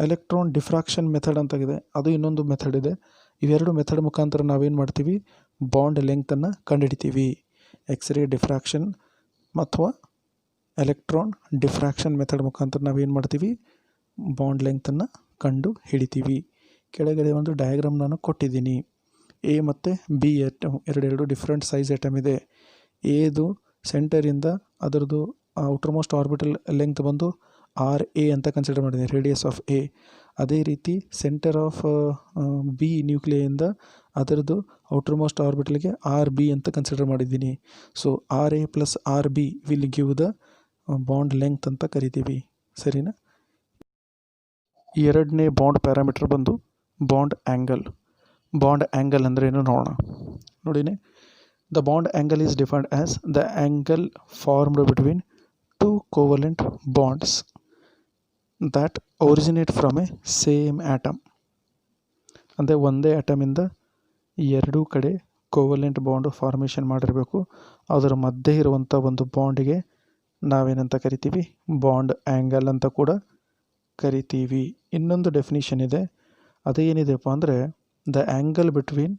ಎಲೆಕ್ಟ್ರಾನ್ ಡಿಫ್ರಾಕ್ಷನ್ ಮೆಥಡ್ ಅಂತಾಗಿದೆ, ಅದು ಇನ್ನೊಂದು ಮೆಥಡ್ ಇದೆ. ಇವೆರಡು ಮೆಥಡ್ ಮುಖಾಂತರ ನಾವೇನು ಮಾಡ್ತೀವಿ, ಬಾಂಡ್ ಲೆಂಗ್ತನ್ನು ಕಂಡುಹಿಡಿತೀವಿ. ಎಕ್ಸ್ರೇ ಡಿಫ್ರಾಕ್ಷನ್ ಅಥವಾ ಎಲೆಕ್ಟ್ರಾನ್ ಡಿಫ್ರಾಕ್ಷನ್ ಮೆಥಡ್ ಮುಖಾಂತರ ನಾವೇನು ಮಾಡ್ತೀವಿ, ಬಾಂಡ್ ಲೆಂಗ್ತನ್ನು ಕಂಡು ಹಿಡಿತೀವಿ. ಕೆಳಗಡೆ ಒಂದು ಡಯಾಗ್ರಾಮ್ ನಾನು ಕೊಟ್ಟಿದ್ದೀನಿ. ಎ ಮತ್ತು ಬಿ ಎರಡು ಡಿಫ್ರೆಂಟ್ ಸೈಜ್ ಐಟಮ್ ಇದೆ. ಎದು ಸೆಂಟರಿಂದ ಅದರದ್ದು ಔಟರ್ ಮೋಸ್ಟ್ ಆರ್ಬಿಟಲ್ ಲೆಂಗ್ತ್ ಬಂದು RA ಅಂತ ಕನ್ಸಿಡರ್ ಮಾಡಿದ್ದೀನಿ, ರೇಡಿಯಸ್ ಆಫ್ ಎ. ಅದೇ ರೀತಿ ಸೆಂಟರ್ ಆಫ್ ಬಿ ನ್ಯೂಕ್ಲಿಯಿಂದ ಅದರದ್ದು ಔಟರ್ ಮೋಸ್ಟ್ ಆರ್ಬಿಟಲ್ಗೆ RB ಅಂತ ಕನ್ಸಿಡರ್ ಮಾಡಿದ್ದೀನಿ. So RA + RB will give the bond length ಅಂತ ಕರಿತೀವಿ. ಸರಿನಾ? ಎರಡನೇ ಬಾಂಡ್ ಪ್ಯಾರಾಮೀಟರ್ ಬಂದು ಬಾಂಡ್ ಆ್ಯಂಗಲ್. ಬಾಂಡ್ ಆ್ಯಂಗಲ್ ಅಂದರೆ ಏನು ನೋಡೋಣ. ನೋಡಿನೇ, the bond angle is defined as the angle formed between two covalent bonds that originate from A same atom. ಅಂದರೆ ಒಂದೇ ಆ್ಯಟಮಿಂದ ಎರಡೂ ಕಡೆ ಕೋವಲೆಂಟ್ ಬಾಂಡು ಫಾರ್ಮೇಷನ್ ಮಾಡಿರಬೇಕು. ಅದರ ಮಧ್ಯೆ ಇರುವಂಥ ಒಂದು ಬಾಂಡಿಗೆ ನಾವೇನಂತ ಕರಿತೀವಿ, ಬಾಂಡ್ ಆ್ಯಂಗಲ್ ಅಂತ ಕೂಡ ಕರಿತೀವಿ. ಇನ್ನೊಂದು ಡೆಫಿನಿಷನ್ ಇದೆ, ಅದೇನಿದೆಪ್ಪ ಅಂದರೆ the angle between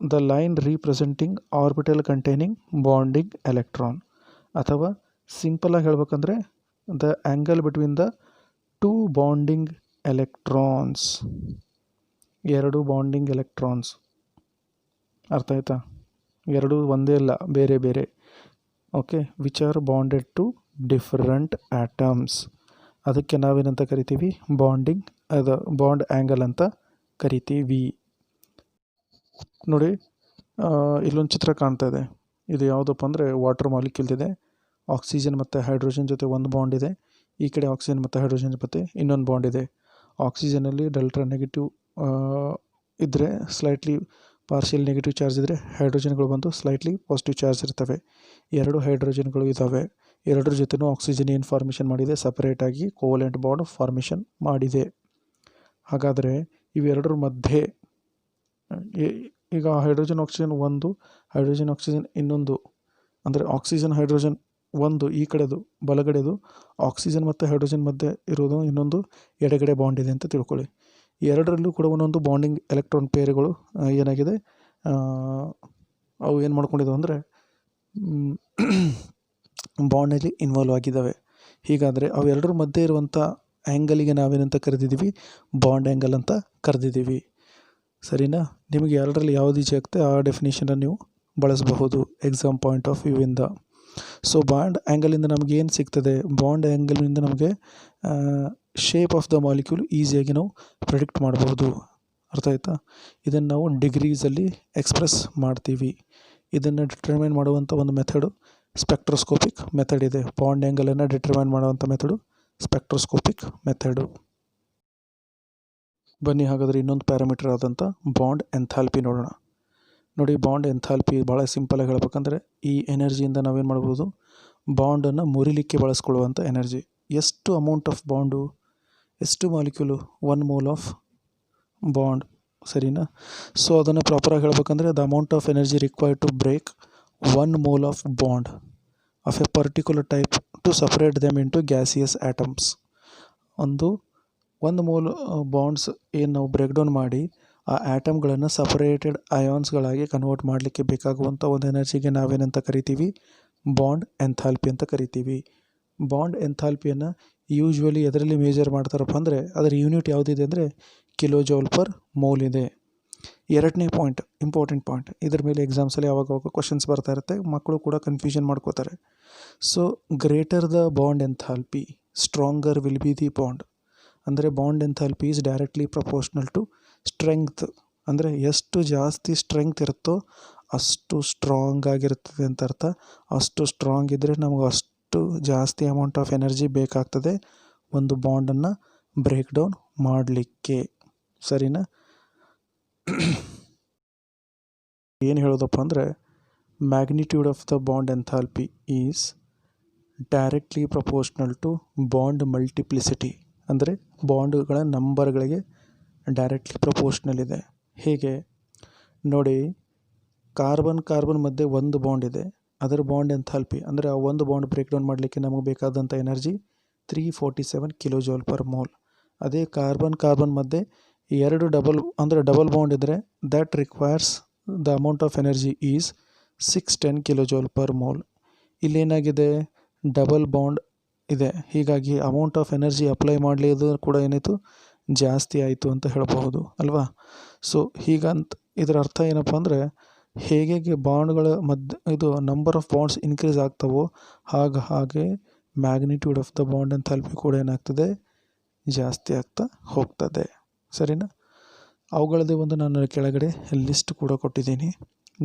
the line representing orbital containing bonding electron, ಅಥವಾ ಸಿಂಪಲಾಗಿ ಹೇಳ್ಬೇಕಂದ್ರೆ the angle between the two bonding electrons. ಎರಡು ಬಾಂಡಿಂಗ್ ಎಲೆಕ್ಟ್ರಾನ್ಸ್, ಅರ್ಥ ಆಯ್ತಾ? ಎರಡು ಒಂದೇ ಅಲ್ಲ, ಬೇರೆ ಬೇರೆ. Okay, which are bonded to different atoms. ಅದಕ್ಕೆ ನಾವೇನಂತ ಕರಿತೀವಿ, ಬಾಂಡಿಂಗ್ ಬಾಂಡ್ ಆ್ಯಂಗಲ್ ಅಂತ ಕರಿತೀವಿ. ನೋಡಿ, ಇಲ್ಲೊಂದು ಚಿತ್ರ ಕಾಣ್ತಾ ಇದೆ. ಇದು ಯಾವುದಪ್ಪ ಅಂದರೆ ವಾಟರ್ ಮಾಲಿಕ್ಯೂಲ್ದಿದೆ. ಆಕ್ಸಿಜನ್ ಮತ್ತು ಹೈಡ್ರೋಜನ್ ಜೊತೆ ಒಂದು ಬಾಂಡ್ ಇದೆ. ಈ ಕಡೆ ಆಕ್ಸಿಜನ್ ಮತ್ತು ಹೈಡ್ರೋಜನ್ ಜೊತೆ ಇನ್ನೊಂದು ಬಾಂಡ್ ಇದೆ. ಆಕ್ಸಿಜನಲ್ಲಿ ಡೆಲ್ಟಾ ನೆಗೆಟಿವ್ ಇದ್ದರೆ, ಸ್ಲೈಟ್ಲಿ ಪಾರ್ಷಿಯಲ್ ನೆಗೆಟಿವ್ ಚಾರ್ಜ್ ಇದ್ದರೆ, ಹೈಡ್ರೋಜನ್ಗಳು ಬಂದು ಸ್ಲೈಟ್ಲಿ ಪಾಸಿಟಿವ್ ಚಾರ್ಜ್ ಇರ್ತವೆ. ಎರಡು ಹೈಡ್ರೋಜನ್ಗಳು ಇದ್ದಾವೆ. ಎರಡರ ಜೊತೆನೂ ಆಕ್ಸಿಜನ್ ಏನು ಫಾರ್ಮೇಷನ್ ಮಾಡಿದೆ, ಸಪರೇಟಾಗಿ ಕೋವಲೆಂಟ್ ಬಾಂಡ್ ಫಾರ್ಮೇಷನ್ ಮಾಡಿದೆ. ಹಾಗಾದರೆ ಇವೆರಡರ ಮಧ್ಯೆ ಈಗ ಹೈಡ್ರೋಜನ್ ಆಕ್ಸಿಜನ್ ಒಂದು, ಹೈಡ್ರೋಜನ್ ಆಕ್ಸಿಜನ್ ಇನ್ನೊಂದು, ಅಂದರೆ ಆಕ್ಸಿಜನ್ ಹೈಡ್ರೋಜನ್ ಒಂದು ಈ ಕಡೆದು ಬಲಗಡೆದು, ಆಕ್ಸಿಜನ್ ಮತ್ತು ಹೈಡ್ರೋಜನ್ ಮಧ್ಯೆ ಇರೋದು ಇನ್ನೊಂದು ಎಡಗಡೆ ಬಾಂಡ್ ಇದೆ ಅಂತ ತಿಳ್ಕೊಳ್ಳಿ. ಎರಡರಲ್ಲೂ ಕೂಡ ಒಂದೊಂದು ಬಾಂಡಿಂಗ್ ಎಲೆಕ್ಟ್ರಾನ್ ಪೇರ್ಗಳು ಏನಾಗಿದೆ, ಅವು ಏನು ಮಾಡ್ಕೊಂಡಿದ್ದಾವೆ ಅಂದರೆ ಬಾಂಡ್ನಲ್ಲಿ ಇನ್ವಾಲ್ವ್ ಆಗಿದ್ದಾವೆ. ಹೀಗಾದರೆ ಅವೆರಡರ ಮಧ್ಯೆ ಇರುವಂಥ ಆ್ಯಂಗಲಿಗೆ ನಾವೇನಂತ ಕರೆದಿದ್ದೀವಿ, ಬಾಂಡ್ ಆ್ಯಂಗಲ್ ಅಂತ ಕರೆದಿದ್ದೀವಿ. ಸರಿನಾ? ನಿಮಗೆ ಎರಡರಲ್ಲಿ ಯಾವುದು ಈಜಿ ಆಗ್ತದೆ ಆ ಡೆಫಿನೇಷನನ್ನು ನೀವು ಬಳಸಬಹುದು ಎಕ್ಸಾಮ್ ಪಾಯಿಂಟ್ ಆಫ್ ವ್ಯೂ ಇಂದ. ಸೊ ಬಾಂಡ್ ಆ್ಯಂಗಲಿಂದ ನಮಗೆ ಏನು ಸಿಗ್ತದೆ, ಬಾಂಡ್ ಆ್ಯಂಗಲಿಂದ ನಮಗೆ ಶೇಪ್ ಆಫ್ ದ ಮಾಲಿಕ್ಯೂಲ್ ಈಸಿಯಾಗಿ ನಾವು ಪ್ರೆಡಿಕ್ಟ್ ಮಾಡಬಹುದು. ಅರ್ಥ ಆಯ್ತಾ? ಇದನ್ನು ನಾವು ಡಿಗ್ರೀಸಲ್ಲಿ ಎಕ್ಸ್ಪ್ರೆಸ್ ಮಾಡ್ತೀವಿ. ಇದನ್ನು ಡಿಟರ್ಮೈನ್ ಮಾಡುವಂಥ ಒಂದು ಮೆಥಡು ಸ್ಪೆಕ್ಟ್ರೋಸ್ಕೋಪಿಕ್ ಮೆಥಡ್ ಇದೆ. ಬಾಂಡ್ ಆ್ಯಂಗಲನ್ನು ಡಿಟರ್ಮೈನ್ ಮಾಡುವಂಥ ಮೆಥಡು ಸ್ಪೆಕ್ಟ್ರೋಸ್ಕೋಪಿಕ್ ಮೆಥಡು. ಬನ್ನಿ ಹಾಗಾದರೆ ಇನ್ನೊಂದು ಪ್ಯಾರಾಮೀಟರ್ ಆದಂಥ ಬಾಂಡ್ ಎಂಥಾಲ್ಪಿ ನೋಡೋಣ. ನೋಡಿ, ಬಾಂಡ್ ಎಂಥಾಲ್ಪಿ ಭಾಳ ಸಿಂಪಲಾಗಿ ಹೇಳ್ಬೇಕಂದ್ರೆ ಈ ಎನರ್ಜಿಯಿಂದ ನಾವೇನು ಮಾಡ್ಬೋದು, ಬಾಂಡನ್ನು ಮುರಿಲಿಕ್ಕೆ ಬಳಸ್ಕೊಳ್ಳುವಂಥ ಎನರ್ಜಿ. ಎಷ್ಟು ಅಮೌಂಟ್ ಆಫ್ ಬಾಂಡು, ಎಷ್ಟು ಮಾಲಿಕ್ಯೂಲು, 1 ಮೋಲ್ ಆಫ್ ಬಾಂಡ್. ಸರಿನಾ? ಸೊ ಅದನ್ನು ಪ್ರಾಪರಾಗಿ ಹೇಳ್ಬೇಕಂದ್ರೆ the amount of energy required to break 1 mole of bond of a particular type to separate them into gaseous atoms. ಒಂದು ಮೋಲ್ ಬಾಂಡ್ಸ್ ಏನು ನಾವು break down ಮಾಡಿ ಆ ಆ್ಯಟಮ್ಗಳನ್ನು ಸಪರೇಟೆಡ್ ಅಯಾನ್ಸ್ಗಳಾಗಿ ಕನ್ವರ್ಟ್ ಮಾಡಲಿಕ್ಕೆ ಬೇಕಾಗುವಂಥ ಒಂದು ಎನರ್ಜಿಗೆ ನಾವೇನಂತ ಕರಿತೀವಿ, ಬಾಂಡ್ ಎಂಥಾಲ್ಪಿ ಅಂತ ಕರಿತೀವಿ. ಬಾಂಡ್ ಎಂಥಾಲ್ಪಿಯನ್ನು ಯೂಶ್ವಲಿ ಎದರಲ್ಲಿ ಮೇಜರ್ ಮಾಡ್ತಾರಪ್ಪ ಅಂದರೆ ಅದರ ಯೂನಿಟ್ ಯಾವುದಿದೆ ಅಂದರೆ ಕಿಲೋಜೌಲ್ ಪರ್ ಮೋಲ್ ಇದೆ. ಎರಡನೇ ಪಾಯಿಂಟ್, ಇಂಪಾರ್ಟೆಂಟ್ ಪಾಯಿಂಟ್, ಇದ್ರ ಮೇಲೆ ಎಕ್ಸಾಮ್ಸಲ್ಲಿ ಯಾವಾಗ ಕ್ವಶನ್ಸ್ ಬರ್ತಾ ಇರುತ್ತೆ, ಮಕ್ಕಳು ಕೂಡ ಕನ್ಫ್ಯೂಷನ್ ಮಾಡ್ಕೋತಾರೆ. So greater the bond enthalpy stronger will be the bond. ಅಂದರೆ bond enthalpy is directly proportional to strength. ಅಂದರೆ ಎಷ್ಟು ಜಾಸ್ತಿ ಸ್ಟ್ರೆಂಗ್ತ್ ಇರುತ್ತೋ ಅಷ್ಟು ಸ್ಟ್ರಾಂಗ್ ಆಗಿರ್ತದೆ ಅಂತ ಅರ್ಥ. ಅಷ್ಟು ಸ್ಟ್ರಾಂಗ್ ಇದ್ದರೆ ನಮಗೆ ಅಷ್ಟು ಜಾಸ್ತಿ ಅಮೌಂಟ್ ಆಫ್ ಎನರ್ಜಿ ಬೇಕಾಗ್ತದೆ ಒಂದು ಬಾಂಡನ್ನು ಬ್ರೇಕ್ ಡೌನ್ ಮಾಡಲಿಕ್ಕೆ. ಸರಿನಾ? ಏನು ಹೇಳೋದಪ್ಪ ಅಂದರೆ magnitude of the bond enthalpy is directly proportional to bond multiplicity, ಅಂದರೆ ಬಾಂಡ್ಗಳ ನಂಬರ್ಗಳಿಗೆ ಡೈರೆಕ್ಟ್ಲಿ ಪ್ರಪೋರ್ಷ್ನಲ್ ಇದೆ. ಹೇಗೆ ನೋಡಿ, ಕಾರ್ಬನ್ ಮಧ್ಯೆ ಒಂದು ಬಾಂಡ್ ಇದೆ, ಅದರ ಬಾಂಡ್ ಎಂಥಾಲ್ಪಿ ಅಂದರೆ ಆ ಒಂದು ಬಾಂಡ್ ಬ್ರೇಕ್ ಡೌನ್ ಮಾಡಲಿಕ್ಕೆ ನಮಗೆ ಬೇಕಾದಂಥ ಎನರ್ಜಿ 347 ಕಿಲೋಜೌಲ್ ಪರ್ ಮೋಲ್. ಅದೇ ಕಾರ್ಬನ್ ಮಧ್ಯೆ ಎರಡು ಡಬಲ್ ಬಾಂಡ್ ಇದ್ದರೆ that requires the amount of energy is 610 kilojoule per mole. ಇಲ್ಲೇನಾಗಿದೆ, ಡಬಲ್ ಬಾಂಡ್ ಇದೆ, ಹೀಗಾಗಿ ಅಮೌಂಟ್ ಆಫ್ ಎನರ್ಜಿ ಅಪ್ಲೈ ಮಾಡಲಿದ್ದು ಕೂಡ ಏನಾಯಿತು, ಜಾಸ್ತಿ ಆಯಿತು ಅಂತ ಹೇಳಬಹುದು ಅಲ್ವಾ. ಸೊ ಹೀಗಂತ ಇದರ ಅರ್ಥ ಏನಪ್ಪ ಅಂದರೆ, ಹೇಗೆ ಬಾಂಡ್ಗಳ ಇದು ನಂಬರ್ ಆಫ್ ಬಾಂಡ್ಸ್ ಇನ್ಕ್ರೀಸ್ ಆಗ್ತವೋ ಹಾಗೆ magnitude of the bond enthalpy ಕೂಡ ಏನಾಗ್ತದೆ, ಜಾಸ್ತಿ ಆಗ್ತಾ ಹೋಗ್ತದೆ. ಸರಿನಾ? ಅವುಗಳದ್ದೇ ಒಂದು ನಾನು ಕೆಳಗಡೆ ಲಿಸ್ಟ್ ಕೂಡ ಕೊಟ್ಟಿದ್ದೀನಿ.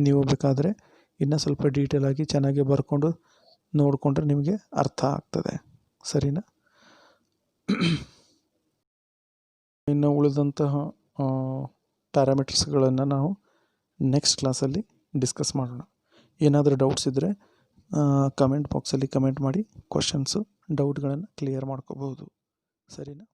ನೀವು ಬೇಕಾದರೆ ಇನ್ನೂ ಸ್ವಲ್ಪ ಡೀಟೇಲ್ ಆಗಿ ಚೆನ್ನಾಗಿ ಬರ್ಕೊಂಡು ನೋಡಿಕೊಂಡ್ರೆ ನಿಮಗೆ ಅರ್ಥ ಆಗ್ತದೆ. ಸರಿನಾ? ಇನ್ನು ಉಳಿದಂತಹ ಪ್ಯಾರಾಮೀಟರ್ಸ್ಗಳನ್ನು ನಾವು ನೆಕ್ಸ್ಟ್ ಕ್ಲಾಸಲ್ಲಿ ಡಿಸ್ಕಸ್ ಮಾಡೋಣ. ಏನಾದರೂ ಡೌಟ್ಸ್ ಇದ್ದರೆ ಕಮೆಂಟ್ ಬಾಕ್ಸಲ್ಲಿ ಕಮೆಂಟ್ ಮಾಡಿ ಕ್ವಶನ್ಸು ಡೌಟ್ಗಳನ್ನು ಕ್ಲಿಯರ್ ಮಾಡ್ಕೋಬಹುದು. ಸರಿನಾ?